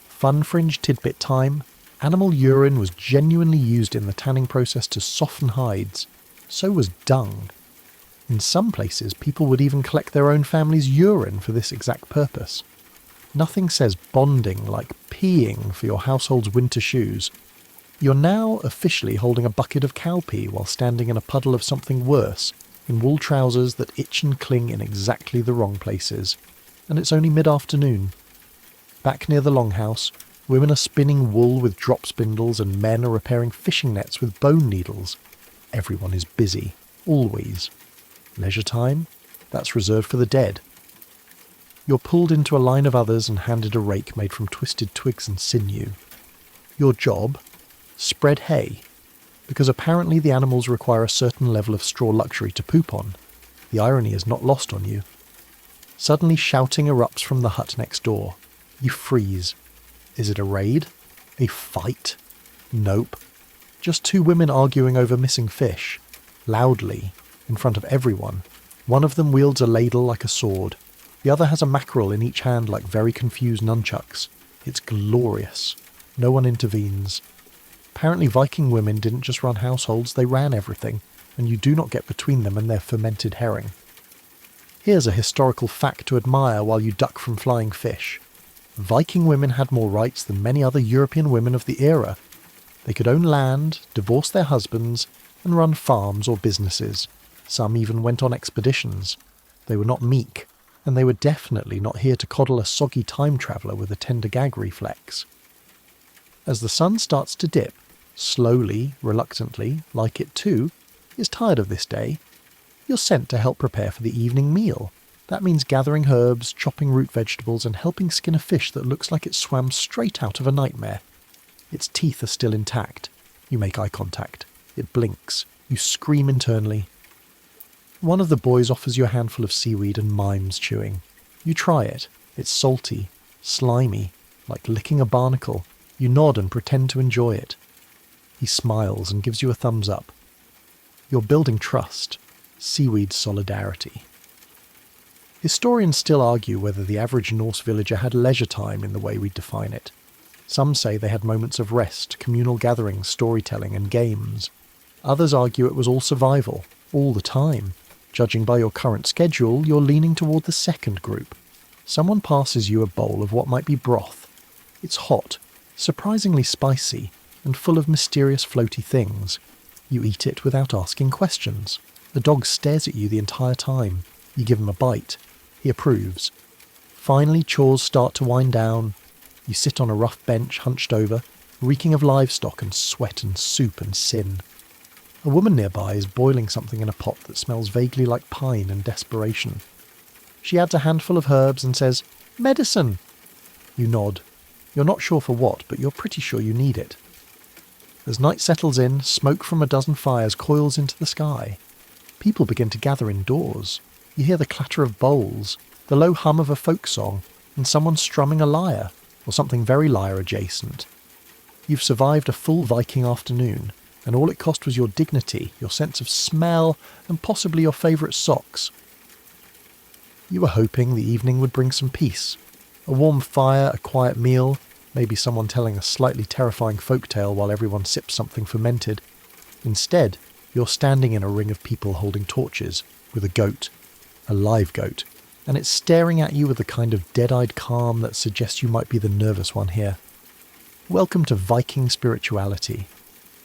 Fun fringe tidbit time. Animal urine was genuinely used in the tanning process to soften hides. So was dung. In some places, people would even collect their own family's urine for this exact purpose. Nothing says bonding like peeing for your household's winter shoes. You're now officially holding a bucket of cowpea while standing in a puddle of something worse, in wool trousers that itch and cling in exactly the wrong places. And it's only mid-afternoon. Back near the longhouse, women are spinning wool with drop spindles and men are repairing fishing nets with bone needles. Everyone is busy, always. Leisure time? That's reserved for the dead. You're pulled into a line of others and handed a rake made from twisted twigs and sinew. Your job? Spread hay. Because apparently the animals require a certain level of straw luxury to poop on. The irony is not lost on you. Suddenly shouting erupts from the hut next door. You freeze. Is it a raid? A fight? Nope. Just 2 women arguing over missing fish. Loudly. In front of everyone. One of them wields a ladle like a sword. The other has a mackerel in each hand like very confused nunchucks. It's glorious. No one intervenes. Apparently Viking women didn't just run households, they ran everything, and you do not get between them and their fermented herring. Here's a historical fact to admire while you duck from flying fish. Viking women had more rights than many other European women of the era. They could own land, divorce their husbands, and run farms or businesses. Some even went on expeditions. They were not meek, and they were definitely not here to coddle a soggy time traveller with a tender gag reflex. As the sun starts to dip, slowly, reluctantly, like it too, is tired of this day, you're sent to help prepare for the evening meal. That means gathering herbs, chopping root vegetables, and helping skin a fish that looks like it swam straight out of a nightmare. Its teeth are still intact. You make eye contact. It blinks. You scream internally. One of the boys offers you a handful of seaweed and mimes chewing. You try it. It's salty, slimy, like licking a barnacle. You nod and pretend to enjoy it. He smiles and gives you a thumbs up. You're building trust. Seaweed solidarity. Historians still argue whether the average Norse villager had leisure time in the way we define it. Some say they had moments of rest, communal gatherings, storytelling, and games. Others argue it was all survival, all the time. Judging by your current schedule, you're leaning toward the second group. Someone passes you a bowl of what might be broth. It's hot, surprisingly spicy, and full of mysterious floaty things. You eat it without asking questions. The dog stares at you the entire time. You give him a bite. He approves. Finally, chores start to wind down. You sit on a rough bench, hunched over, reeking of livestock and sweat and soup and sin. A woman nearby is boiling something in a pot that smells vaguely like pine and desperation. She adds a handful of herbs and says, "Medicine!" You nod. You're not sure for what, but you're pretty sure you need it. As night settles in, smoke from a dozen fires coils into the sky. People begin to gather indoors. You hear the clatter of bowls, the low hum of a folk song, and someone strumming a lyre, or something very lyre adjacent. You've survived a full Viking afternoon, and all it cost was your dignity, your sense of smell, and possibly your favourite socks. You were hoping the evening would bring some peace. A warm fire, a quiet meal, maybe someone telling a slightly terrifying folktale while everyone sips something fermented. Instead, you're standing in a ring of people holding torches, with a goat, a live goat, and it's staring at you with a kind of dead-eyed calm that suggests you might be the nervous one here. Welcome to Viking spirituality.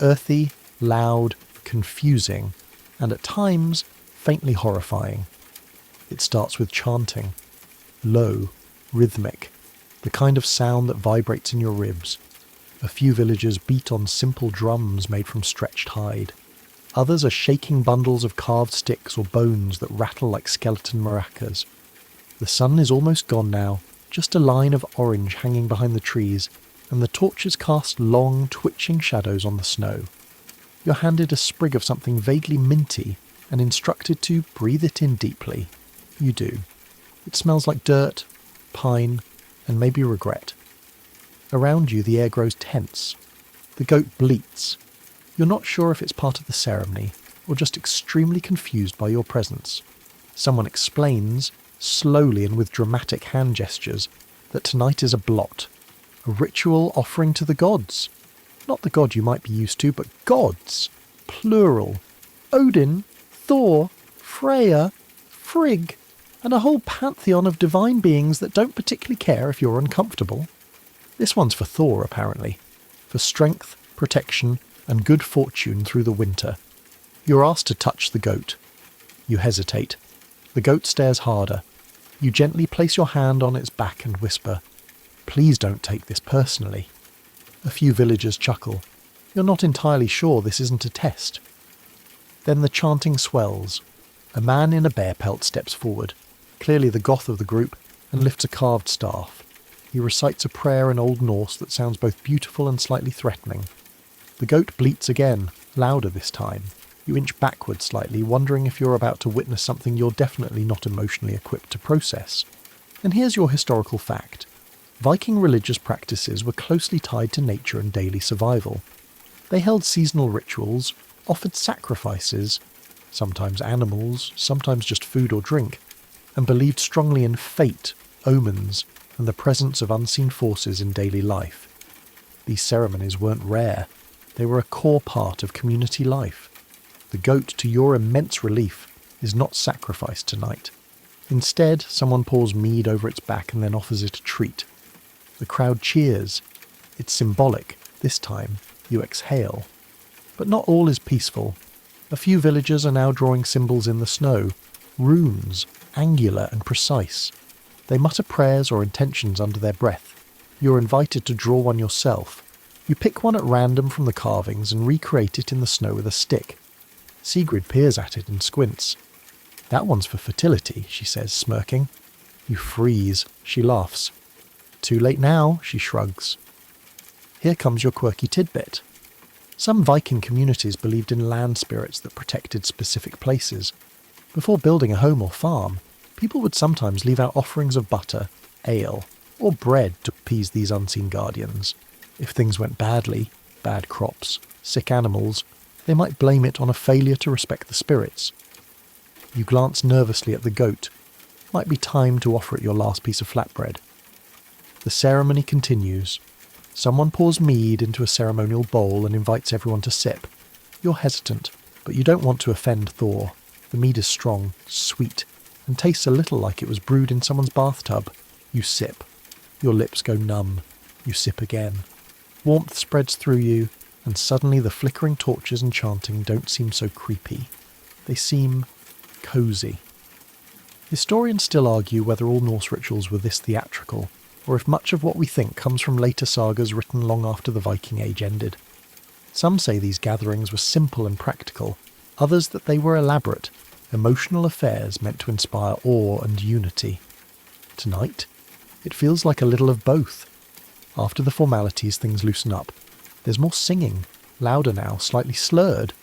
Earthy, loud, confusing, and at times, faintly horrifying. It starts with chanting. Low, rhythmic, the kind of sound that vibrates in your ribs. A few villagers beat on simple drums made from stretched hide. Others are shaking bundles of carved sticks or bones that rattle like skeleton maracas. The sun is almost gone now, just a line of orange hanging behind the trees, and the torches cast long, twitching shadows on the snow. You're handed a sprig of something vaguely minty and instructed to breathe it in deeply. You do. It smells like dirt, pine, and maybe regret. Around you the air grows tense. The goat bleats. You're not sure if it's part of the ceremony, or just extremely confused by your presence. Someone explains, slowly and with dramatic hand gestures, that tonight is a blot. A ritual offering to the gods. Not the god you might be used to, but gods. Plural. Odin, Thor, Freya, Frigg, and a whole pantheon of divine beings that don't particularly care if you're uncomfortable. This one's for Thor, apparently. For strength, protection, and good fortune through the winter. You're asked to touch the goat. You hesitate. The goat stares harder. You gently place your hand on its back and whisper, "Please don't take this personally." A few villagers chuckle. You're not entirely sure this isn't a test. Then the chanting swells. A man in a bear pelt steps forward, clearly the goth of the group, and lifts a carved staff. He recites a prayer in Old Norse that sounds both beautiful and slightly threatening. The goat bleats again, louder this time. You inch backward slightly, wondering if you're about to witness something you're definitely not emotionally equipped to process. And here's your historical fact. Viking religious practices were closely tied to nature and daily survival. They held seasonal rituals, offered sacrifices, sometimes animals, sometimes just food or drink, and believed strongly in fate, omens, and the presence of unseen forces in daily life. These ceremonies weren't rare. They were a core part of community life. The goat, to your immense relief, is not sacrificed tonight. Instead, someone pours mead over its back and then offers it a treat. The crowd cheers. It's symbolic. This time, you exhale. But not all is peaceful. A few villagers are now drawing symbols in the snow. Runes, angular and precise. They mutter prayers or intentions under their breath. You're invited to draw one yourself. You pick one at random from the carvings and recreate it in the snow with a stick. Sigrid peers at it and squints. "That one's for fertility," she says, smirking. You freeze. She laughs. "Too late now," she shrugs. Here comes your quirky tidbit. Some Viking communities believed in land spirits that protected specific places. Before building a home or farm, people would sometimes leave out offerings of butter, ale, or bread to appease these unseen guardians. If things went badly, bad crops, sick animals, they might blame it on a failure to respect the spirits. You glance nervously at the goat. Might be time to offer it your last piece of flatbread. The ceremony continues. Someone pours mead into a ceremonial bowl and invites everyone to sip. You're hesitant, but you don't want to offend Thor. The mead is strong, sweet, and tastes a little like it was brewed in someone's bathtub. You sip. Your lips go numb. You sip again. Warmth spreads through you, and suddenly the flickering torches and chanting don't seem so creepy. They seem cosy. Historians still argue whether all Norse rituals were this theatrical, or if much of what we think comes from later sagas written long after the Viking Age ended. Some say these gatherings were simple and practical, others that they were elaborate, emotional affairs meant to inspire awe and unity. Tonight, it feels like a little of both. After the formalities, things loosen up. There's more singing, louder now, slightly slurred.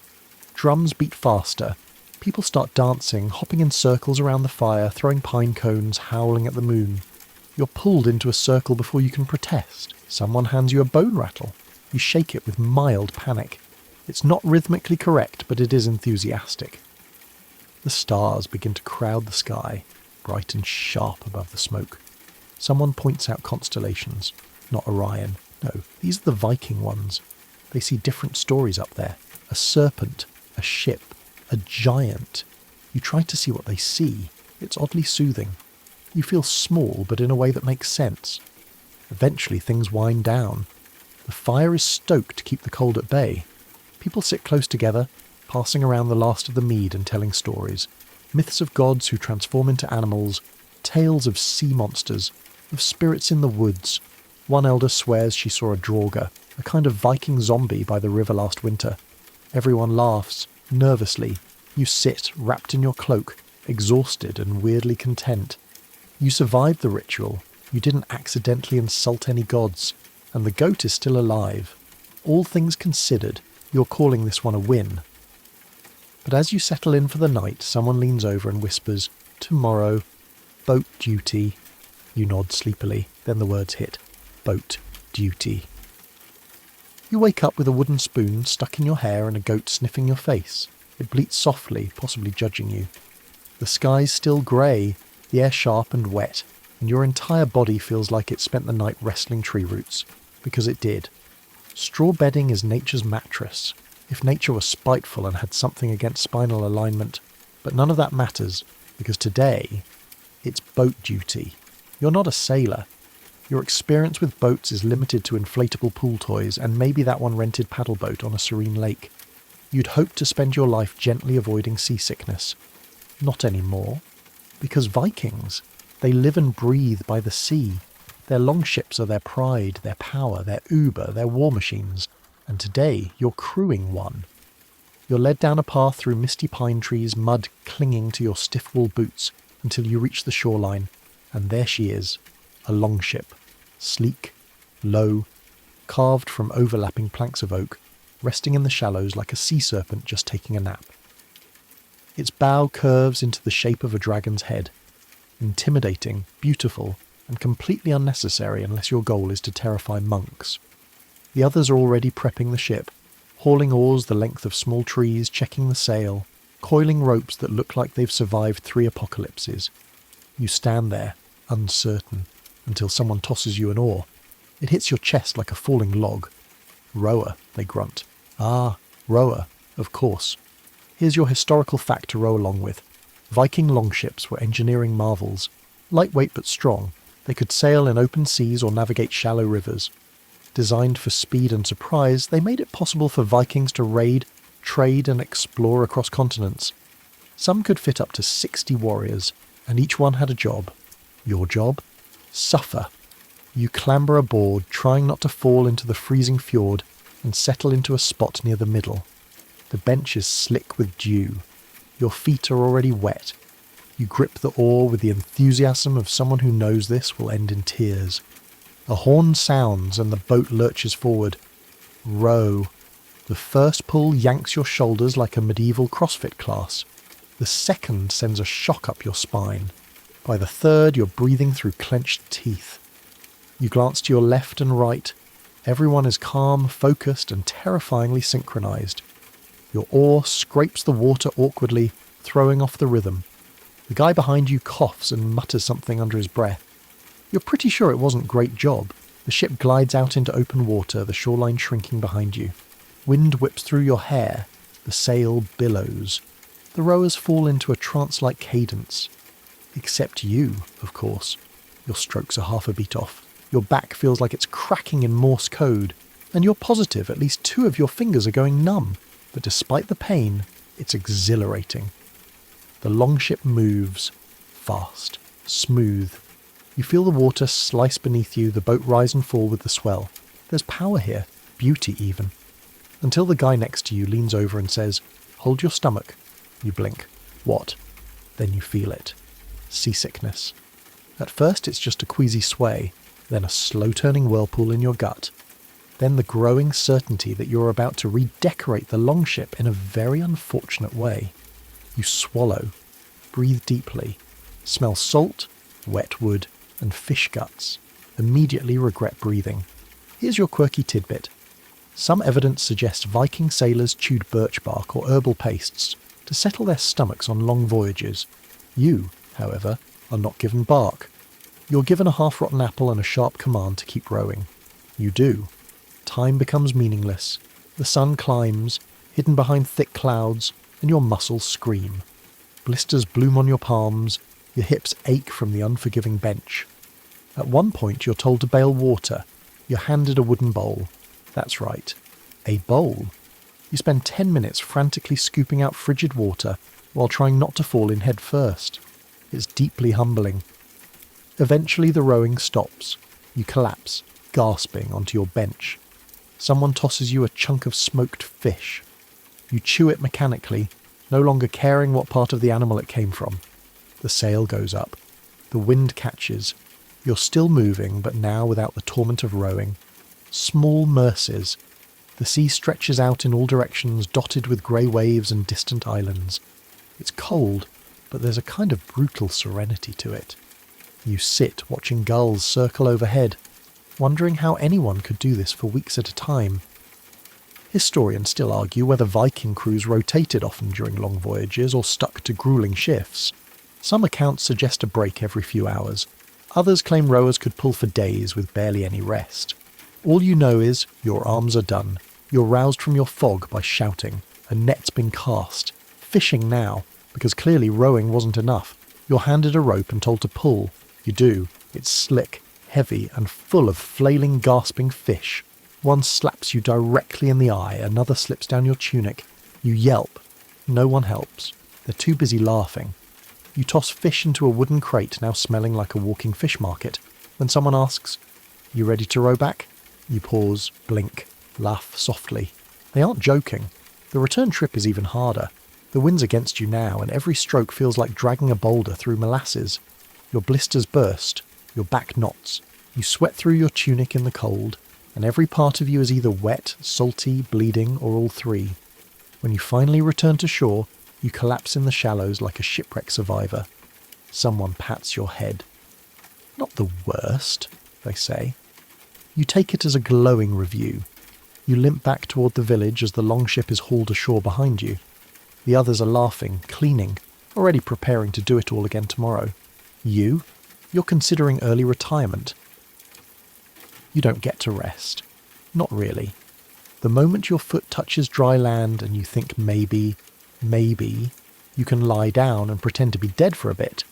Drums beat faster. People start dancing, hopping in circles around the fire, throwing pine cones, howling at the moon. You're pulled into a circle before you can protest. Someone hands you a bone rattle. You shake it with mild panic. It's not rhythmically correct, but it is enthusiastic. The stars begin to crowd the sky, bright and sharp above the smoke. Someone points out constellations. Not Orion. No, these are the Viking ones. They see different stories up there. A serpent, a ship, a giant. You try to see what they see. It's oddly soothing. You feel small, but in a way that makes sense. Eventually things wind down. The fire is stoked to keep the cold at bay. People sit close together, passing around the last of the mead and telling stories. Myths of gods who transform into animals, tales of sea monsters, of spirits in the woods. One elder swears she saw a draugr, a kind of Viking zombie by the river last winter. Everyone laughs, nervously. You sit, wrapped in your cloak, exhausted and weirdly content. You survived the ritual. You didn't accidentally insult any gods. And the goat is still alive. All things considered, you're calling this one a win. But as you settle in for the night, someone leans over and whispers, "Tomorrow, boat duty." You nod sleepily, then the words hit. Boat duty. You wake up with a wooden spoon stuck in your hair and a goat sniffing your face. It bleats softly, possibly judging you. The sky's still grey, the air sharp and wet, and your entire body feels like it spent the night wrestling tree roots. Because it did. Straw bedding is nature's mattress. If nature was spiteful and had something against spinal alignment. But none of that matters, because today, it's boat duty. You're not a sailor. Your experience with boats is limited to inflatable pool toys and maybe that one rented paddle boat on a serene lake. You'd hoped to spend your life gently avoiding seasickness. Not anymore. Because Vikings, they live and breathe by the sea. Their longships are their pride, their power, their Uber, their war machines. And today, you're crewing one. You're led down a path through misty pine trees, mud clinging to your stiff wool boots, until you reach the shoreline. And there she is, a longship. Sleek, low, carved from overlapping planks of oak, resting in the shallows like a sea serpent just taking a nap. Its bow curves into the shape of a dragon's head. Intimidating, beautiful, and completely unnecessary unless your goal is to terrify monks. The others are already prepping the ship, hauling oars the length of small trees, checking the sail, coiling ropes that look like they've survived 3 apocalypses. You stand there, uncertain, until someone tosses you an oar. It hits your chest like a falling log. Rower, they grunt. Ah, rower, of course. Here's your historical fact to row along with. Viking longships were engineering marvels. Lightweight but strong, they could sail in open seas or navigate shallow rivers. Designed for speed and surprise, they made it possible for Vikings to raid, trade and explore across continents. Some could fit up to 60 warriors, and each one had a job. Your job? Suffer. You clamber aboard, trying not to fall into the freezing fjord, and settle into a spot near the middle. The bench is slick with dew. Your feet are already wet. You grip the oar with the enthusiasm of someone who knows this will end in tears. A horn sounds and the boat lurches forward. Row. The first pull yanks your shoulders like a medieval CrossFit class. The second sends a shock up your spine. By the third, you're breathing through clenched teeth. You glance to your left and right. Everyone is calm, focused, and terrifyingly synchronized. Your oar scrapes the water awkwardly, throwing off the rhythm. The guy behind you coughs and mutters something under his breath. You're pretty sure it wasn't a great job. The ship glides out into open water, the shoreline shrinking behind you. Wind whips through your hair. The sail billows. The rowers fall into a trance-like cadence. Except you, of course. Your strokes are half a beat off. Your back feels like it's cracking in Morse code. And you're positive at least 2 of your fingers are going numb. But despite the pain, it's exhilarating. The longship moves. Fast. Smooth. You feel the water slice beneath you, the boat rise and fall with the swell. There's power here. Beauty even. Until the guy next to you leans over and says, "Hold your stomach." You blink. What? Then you feel it. Seasickness. At first it's just a queasy sway, then a slow-turning whirlpool in your gut. Then the growing certainty that you're about to redecorate the longship in a very unfortunate way. You swallow. Breathe deeply. Smell salt, wet wood, and fish guts. Immediately regret breathing. Here's your quirky tidbit. Some evidence suggests Viking sailors chewed birch bark or herbal pastes to settle their stomachs on long voyages. You, however, are not given bark. You're given a half-rotten apple and a sharp command to keep rowing. You do. Time becomes meaningless. The sun climbs, hidden behind thick clouds, and your muscles scream. Blisters bloom on your palms, your hips ache from the unforgiving bench. At one point you're told to bail water. You're handed a wooden bowl. That's right. A bowl. You spend 10 minutes frantically scooping out frigid water while trying not to fall in head first. It's deeply humbling. Eventually the rowing stops. You collapse, gasping, onto your bench. Someone tosses you a chunk of smoked fish. You chew it mechanically, no longer caring what part of the animal it came from. The sail goes up. The wind catches. You're still moving, but now without the torment of rowing. Small mercies. The sea stretches out in all directions, dotted with grey waves and distant islands. It's cold, but there's a kind of brutal serenity to it. You sit watching gulls circle overhead, wondering how anyone could do this for weeks at a time. Historians still argue whether Viking crews rotated often during long voyages or stuck to gruelling shifts. Some accounts suggest a break every few hours. Others claim rowers could pull for days with barely any rest. All you know is your arms are done. You're roused from your fog by shouting. A net's been cast. Fishing now, because clearly rowing wasn't enough. You're handed a rope and told to pull. You do. It's slick, heavy, and full of flailing, gasping fish. One slaps you directly in the eye, another slips down your tunic. You yelp. No one helps. They're too busy laughing. You toss fish into a wooden crate now smelling like a walking fish market. When someone asks, "You ready to row back?" You pause, blink, laugh softly. They aren't joking. The return trip is even harder. The wind's against you now, and every stroke feels like dragging a boulder through molasses. Your blisters burst. Your back knots. You sweat through your tunic in the cold, and every part of you is either wet, salty, bleeding, or all three. When you finally return to shore, you collapse in the shallows like a shipwreck survivor. Someone pats your head. "Not the worst," they say. You take it as a glowing review. You limp back toward the village as the longship is hauled ashore behind you. The others are laughing, cleaning, already preparing to do it all again tomorrow. You're considering early retirement. You don't get to rest. Not really. The moment your foot touches dry land and you think maybe, you can lie down and pretend to be dead for a bit,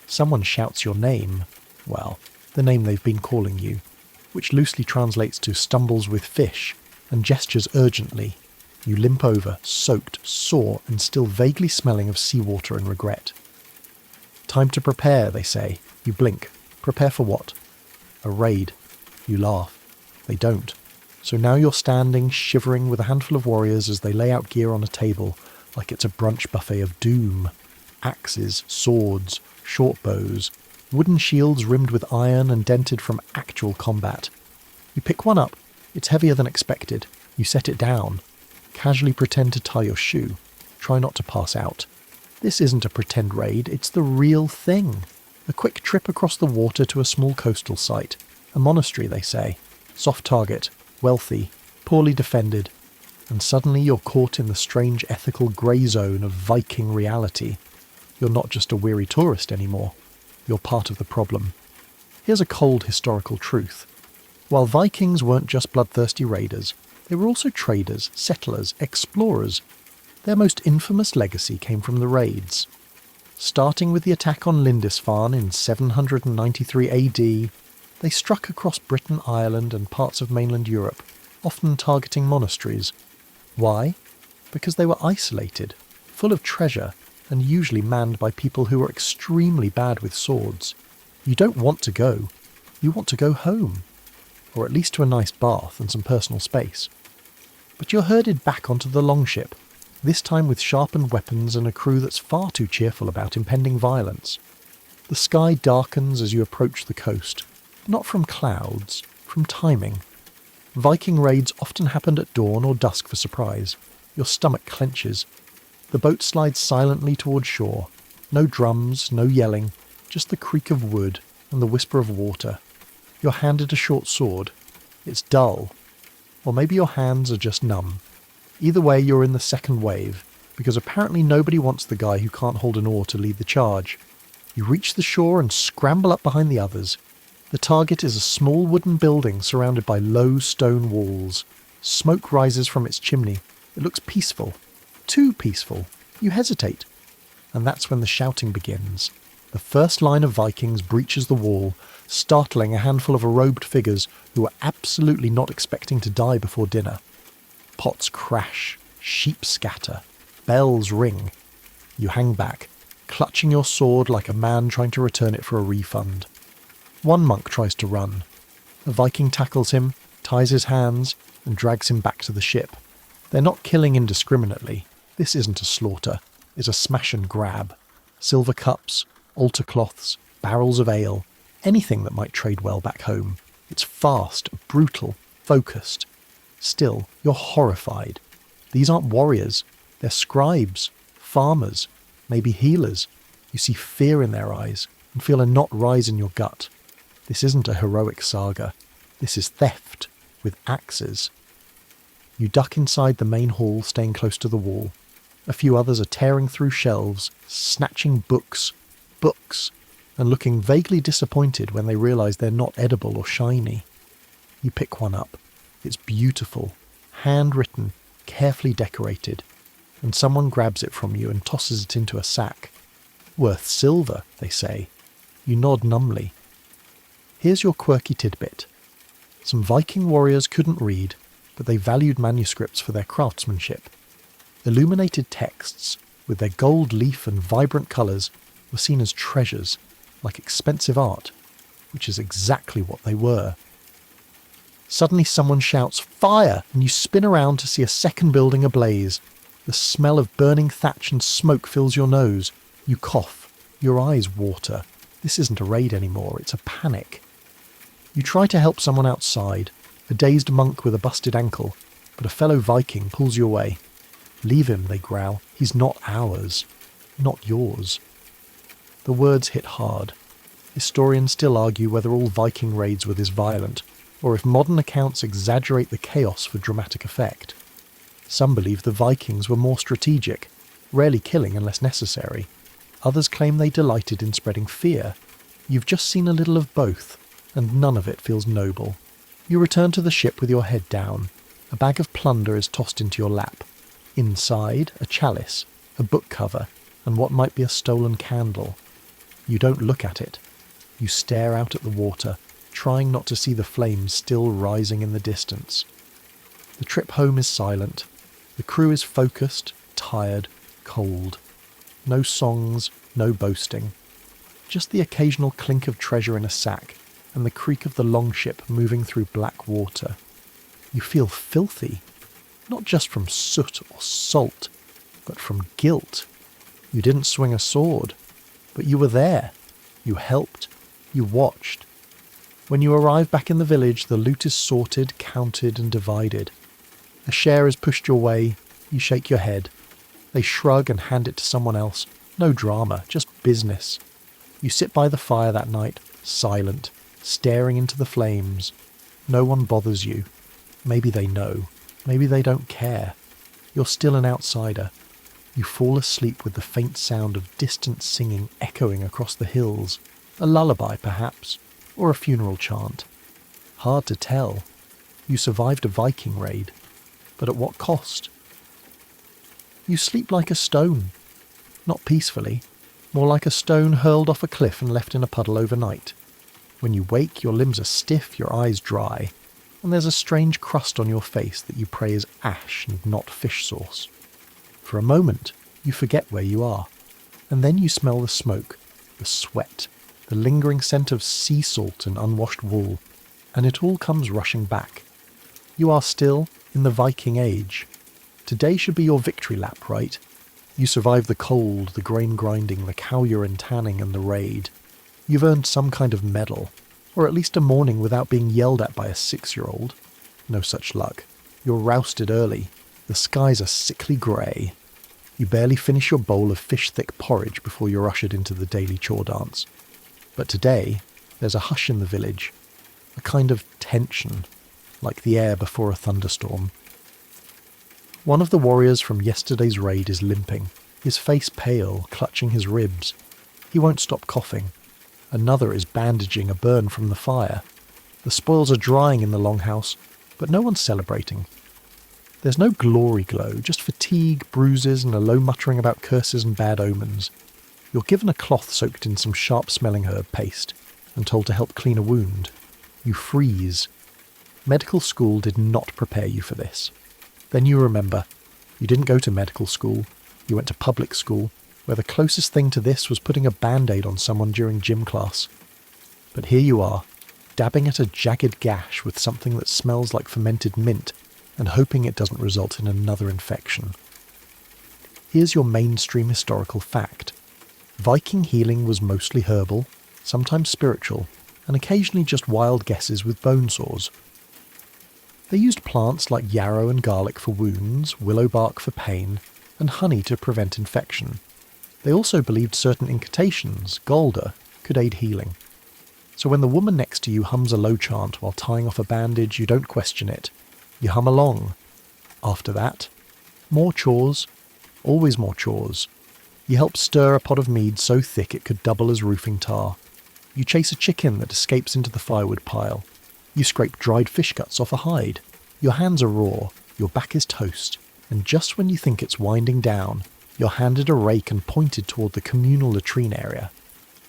someone shouts your name, well, the name they've been calling you, which loosely translates to stumbles with fish, and gestures urgently. You limp over, soaked, sore, and still vaguely smelling of seawater and regret. Time to prepare, they say. You blink. Prepare for what? A raid. You laugh. They don't. So now you're standing, shivering with a handful of warriors as they lay out gear on a table, like it's a brunch buffet of doom. Axes, swords, short bows, wooden shields rimmed with iron and dented from actual combat. You pick one up. It's heavier than expected. You set it down. Casually pretend to tie your shoe. Try not to pass out. This isn't a pretend raid, it's the real thing. A quick trip across the water to a small coastal site. A monastery, they say. Soft target. Wealthy. Poorly defended. And suddenly you're caught in the strange ethical grey zone of Viking reality. You're not just a weary tourist anymore. You're part of the problem. Here's a cold historical truth. While Vikings weren't just bloodthirsty raiders, they were also traders, settlers, explorers. Their most infamous legacy came from the raids. Starting with the attack on Lindisfarne in 793 AD, they struck across Britain, Ireland and parts of mainland Europe, often targeting monasteries. Why? Because they were isolated, full of treasure, and usually manned by people who were extremely bad with swords. You don't want to go. You want to go home. Or at least to a nice bath and some personal space. But you're herded back onto the longship, this time with sharpened weapons and a crew that's far too cheerful about impending violence. The sky darkens as you approach the coast, not from clouds, from timing. Viking raids often happened at dawn or dusk for surprise. Your stomach clenches. The boat slides silently towards shore. No drums, no yelling, just the creak of wood and the whisper of water. You're handed a short sword. It's dull. Or maybe your hands are just numb. Either way, you're in the second wave, because apparently nobody wants the guy who can't hold an oar to lead the charge. You reach the shore and scramble up behind the others. The target is a small wooden building surrounded by low stone walls. Smoke rises from its chimney. It looks peaceful. Too peaceful. You hesitate. And that's when the shouting begins. The first line of Vikings breaches the wall, startling a handful of robed figures who are absolutely not expecting to die before dinner. Pots crash, sheep scatter, bells ring. You hang back, clutching your sword like a man trying to return it for a refund. One monk tries to run. A Viking tackles him, ties his hands, and drags him back to the ship. They're not killing indiscriminately. This isn't a slaughter. It's a smash and grab. Silver cups, altar cloths, barrels of ale, anything that might trade well back home. It's fast, brutal, focused. Still, you're horrified. These aren't warriors. They're scribes, farmers, maybe healers. You see fear in their eyes and feel a knot rise in your gut. This isn't a heroic saga. This is theft, with axes. You duck inside the main hall, staying close to the wall. A few others are tearing through shelves, snatching books, and looking vaguely disappointed when they realise they're not edible or shiny. You pick one up. It's beautiful, handwritten, carefully decorated, and someone grabs it from you and tosses it into a sack. Worth silver, they say. You nod numbly. Here's your quirky tidbit. Some Viking warriors couldn't read, but they valued manuscripts for their craftsmanship. Illuminated texts, with their gold leaf and vibrant colours, were seen as treasures, like expensive art, which is exactly what they were. Suddenly someone shouts, "Fire!" and you spin around to see a second building ablaze. The smell of burning thatch and smoke fills your nose. You cough. Your eyes water. This isn't a raid anymore, it's a panic. You try to help someone outside, a dazed monk with a busted ankle, but a fellow Viking pulls you away. "Leave him," they growl. "He's not ours. Not yours." The words hit hard. Historians still argue whether all Viking raids were this violent, or if modern accounts exaggerate the chaos for dramatic effect. Some believe the Vikings were more strategic, rarely killing unless necessary. Others claim they delighted in spreading fear. You've just seen a little of both, and none of it feels noble. You return to the ship with your head down. A bag of plunder is tossed into your lap. Inside, a chalice, a book cover, and what might be a stolen candle. You don't look at it. You stare out at the water, trying not to see the flames still rising in the distance. The trip home is silent. The crew is focused, tired, cold. No songs, no boasting. Just the occasional clink of treasure in a sack and the creak of the longship moving through black water. You feel filthy, not just from soot or salt, but from guilt. You didn't swing a sword, but you were there. You helped. You watched. When you arrive back in the village, the loot is sorted, counted, and divided. A share is pushed your way. You shake your head. They shrug and hand it to someone else. No drama, just business. You sit by the fire that night, silent, staring into the flames. No one bothers you. Maybe they know. Maybe they don't care. You're still an outsider. You fall asleep with the faint sound of distant singing echoing across the hills. A lullaby, perhaps, or a funeral chant. Hard to tell. You survived a Viking raid. But at what cost? You sleep like a stone. Not peacefully. More like a stone hurled off a cliff and left in a puddle overnight. When you wake, your limbs are stiff, your eyes dry, and there's a strange crust on your face that you pray is ash and not fish sauce. For a moment, you forget where you are, and then you smell the smoke, the sweat, the lingering scent of sea salt and unwashed wool, and it all comes rushing back. You are still in the Viking age. Today should be your victory lap, right? You survived the cold, the grain grinding, the cow urine tanning, and the raid. You've earned some kind of medal, or at least a morning without being yelled at by a 6-year-old. No such luck. You're rousted early. The skies are sickly grey. You barely finish your bowl of fish-thick porridge before you're ushered into the daily chore dance. But today, there's a hush in the village, a kind of tension, like the air before a thunderstorm. One of the warriors from yesterday's raid is limping, his face pale, clutching his ribs. He won't stop coughing. Another is bandaging a burn from the fire. The spoils are drying in the longhouse, but no one's celebrating. There's no glory glow, just fatigue, bruises, and a low muttering about curses and bad omens. You're given a cloth soaked in some sharp-smelling herb paste, and told to help clean a wound. You freeze. Medical school did not prepare you for this. Then you remember, you didn't go to medical school, you went to public school, where the closest thing to this was putting a band-aid on someone during gym class. But here you are, dabbing at a jagged gash with something that smells like fermented mint, and hoping it doesn't result in another infection. Here's your mainstream historical fact. Viking healing was mostly herbal, sometimes spiritual, and occasionally just wild guesses with bone saws. They used plants like yarrow and garlic for wounds, willow bark for pain, and honey to prevent infection. They also believed certain incantations, Golda, could aid healing. So when the woman next to you hums a low chant while tying off a bandage, you don't question it. You hum along. After that, more chores, always more chores. You help stir a pot of mead so thick it could double as roofing tar. You chase a chicken that escapes into the firewood pile. You scrape dried fish guts off a hide. Your hands are raw, your back is toast, and just when you think it's winding down, you're handed a rake and pointed toward the communal latrine area.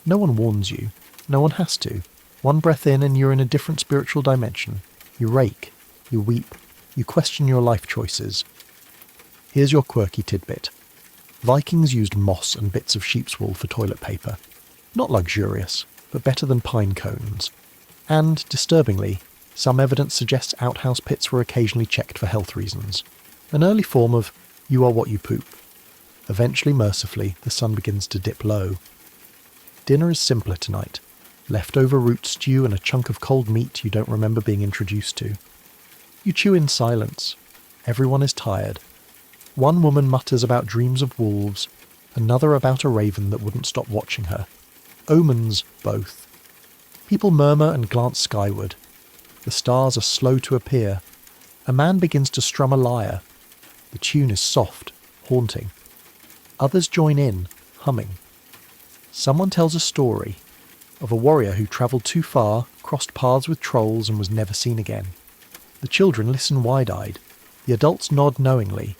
No one warns you. No one has to. One breath in and you're in a different spiritual dimension. You rake. You weep. You question your life choices. Here's your quirky tidbit. Vikings used moss and bits of sheep's wool for toilet paper. Not luxurious, but better than pine cones. And, disturbingly, some evidence suggests outhouse pits were occasionally checked for health reasons. An early form of, you are what you poop. Eventually, mercifully, the sun begins to dip low. Dinner is simpler tonight. Leftover root stew and a chunk of cold meat you don't remember being introduced to. You chew in silence. Everyone is tired. One woman mutters about dreams of wolves, another about a raven that wouldn't stop watching her. Omens, both. People murmur and glance skyward. The stars are slow to appear. A man begins to strum a lyre. The tune is soft, haunting. Others join in, humming. Someone tells a story of a warrior who travelled too far, crossed paths with trolls and was never seen again. The children listen wide-eyed. The adults nod knowingly.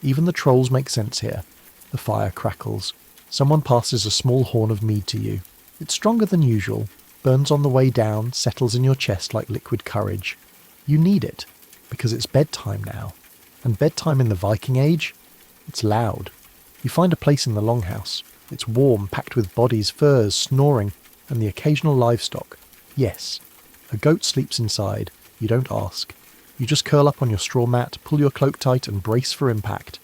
Even the trolls make sense here. The fire crackles. Someone passes a small horn of mead to you. It's stronger than usual, burns on the way down, settles in your chest like liquid courage. You need it, because it's bedtime now. And bedtime in the Viking age? It's loud. You find a place in the longhouse. It's warm, packed with bodies, furs, snoring, and the occasional livestock. Yes, a goat sleeps inside. You don't ask. You just curl up on your straw mat, pull your cloak tight, and brace for impact.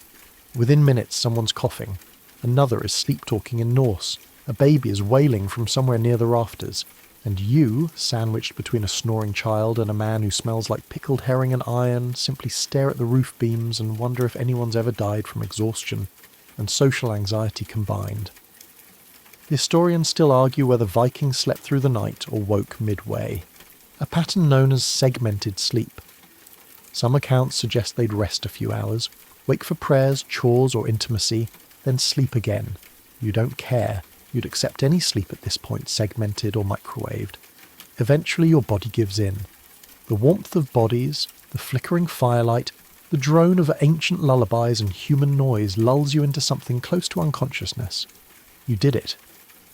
Within minutes, someone's coughing. Another is sleep-talking in Norse. A baby is wailing from somewhere near the rafters. And you, sandwiched between a snoring child and a man who smells like pickled herring and iron, simply stare at the roof beams and wonder if anyone's ever died from exhaustion and social anxiety combined. The historians still argue whether Vikings slept through the night or woke midway, a pattern known as segmented sleep. Some accounts suggest they'd rest a few hours, wake for prayers, chores or intimacy, then sleep again. You don't care. You'd accept any sleep at this point, segmented or microwaved. Eventually your body gives in. The warmth of bodies, the flickering firelight, the drone of ancient lullabies and human noise lulls you into something close to unconsciousness. You did it.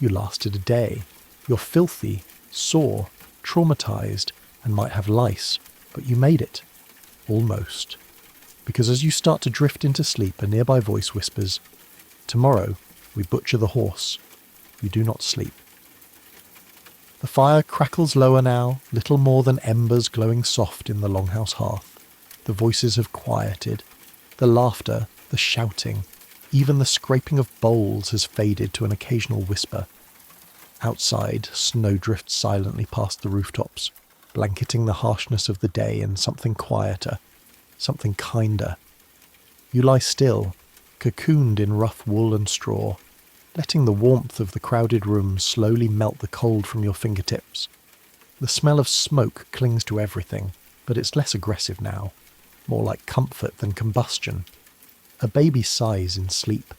You lasted a day. You're filthy, sore, traumatized, and might have lice, but you made it. Almost. Because as you start to drift into sleep, a nearby voice whispers, "Tomorrow, we butcher the horse." You do not sleep. The fire crackles lower now, little more than embers glowing soft in the longhouse hearth. The voices have quieted. The laughter, the shouting, even the scraping of bowls has faded to an occasional whisper. Outside, snow drifts silently past the rooftops, blanketing the harshness of the day in something quieter, something kinder. You lie still, cocooned in rough wool and straw, letting the warmth of the crowded room slowly melt the cold from your fingertips. The smell of smoke clings to everything, but it's less aggressive now, more like comfort than combustion. A baby sighs in sleep.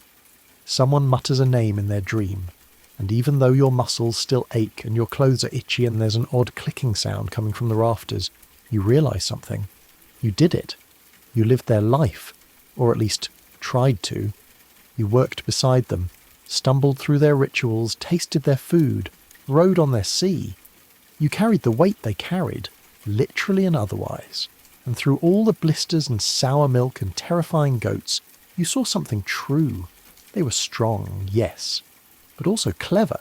Someone mutters a name in their dream, and even though your muscles still ache and your clothes are itchy and there's an odd clicking sound coming from the rafters, you realise something. You did it. You lived their life, or at least tried to. You worked beside them, stumbled through their rituals, tasted their food, rode on their sea. You carried the weight they carried, literally and otherwise. And through all the blisters and sour milk and terrifying goats, you saw something true. They were strong, yes, but also clever,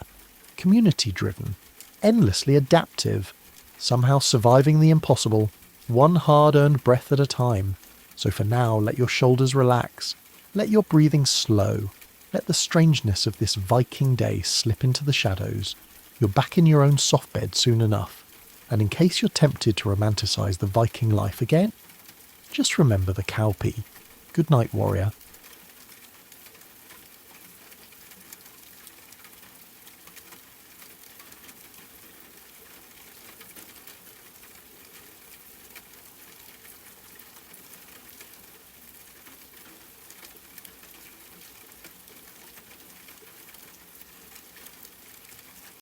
community-driven, endlessly adaptive, somehow surviving the impossible, one hard-earned breath at a time. So for now, let your shoulders relax, let your breathing slow, let the strangeness of this Viking day slip into the shadows. You're back in your own soft bed soon enough. And in case you're tempted to romanticize the Viking life again, just remember the cowpea. Good night, warrior.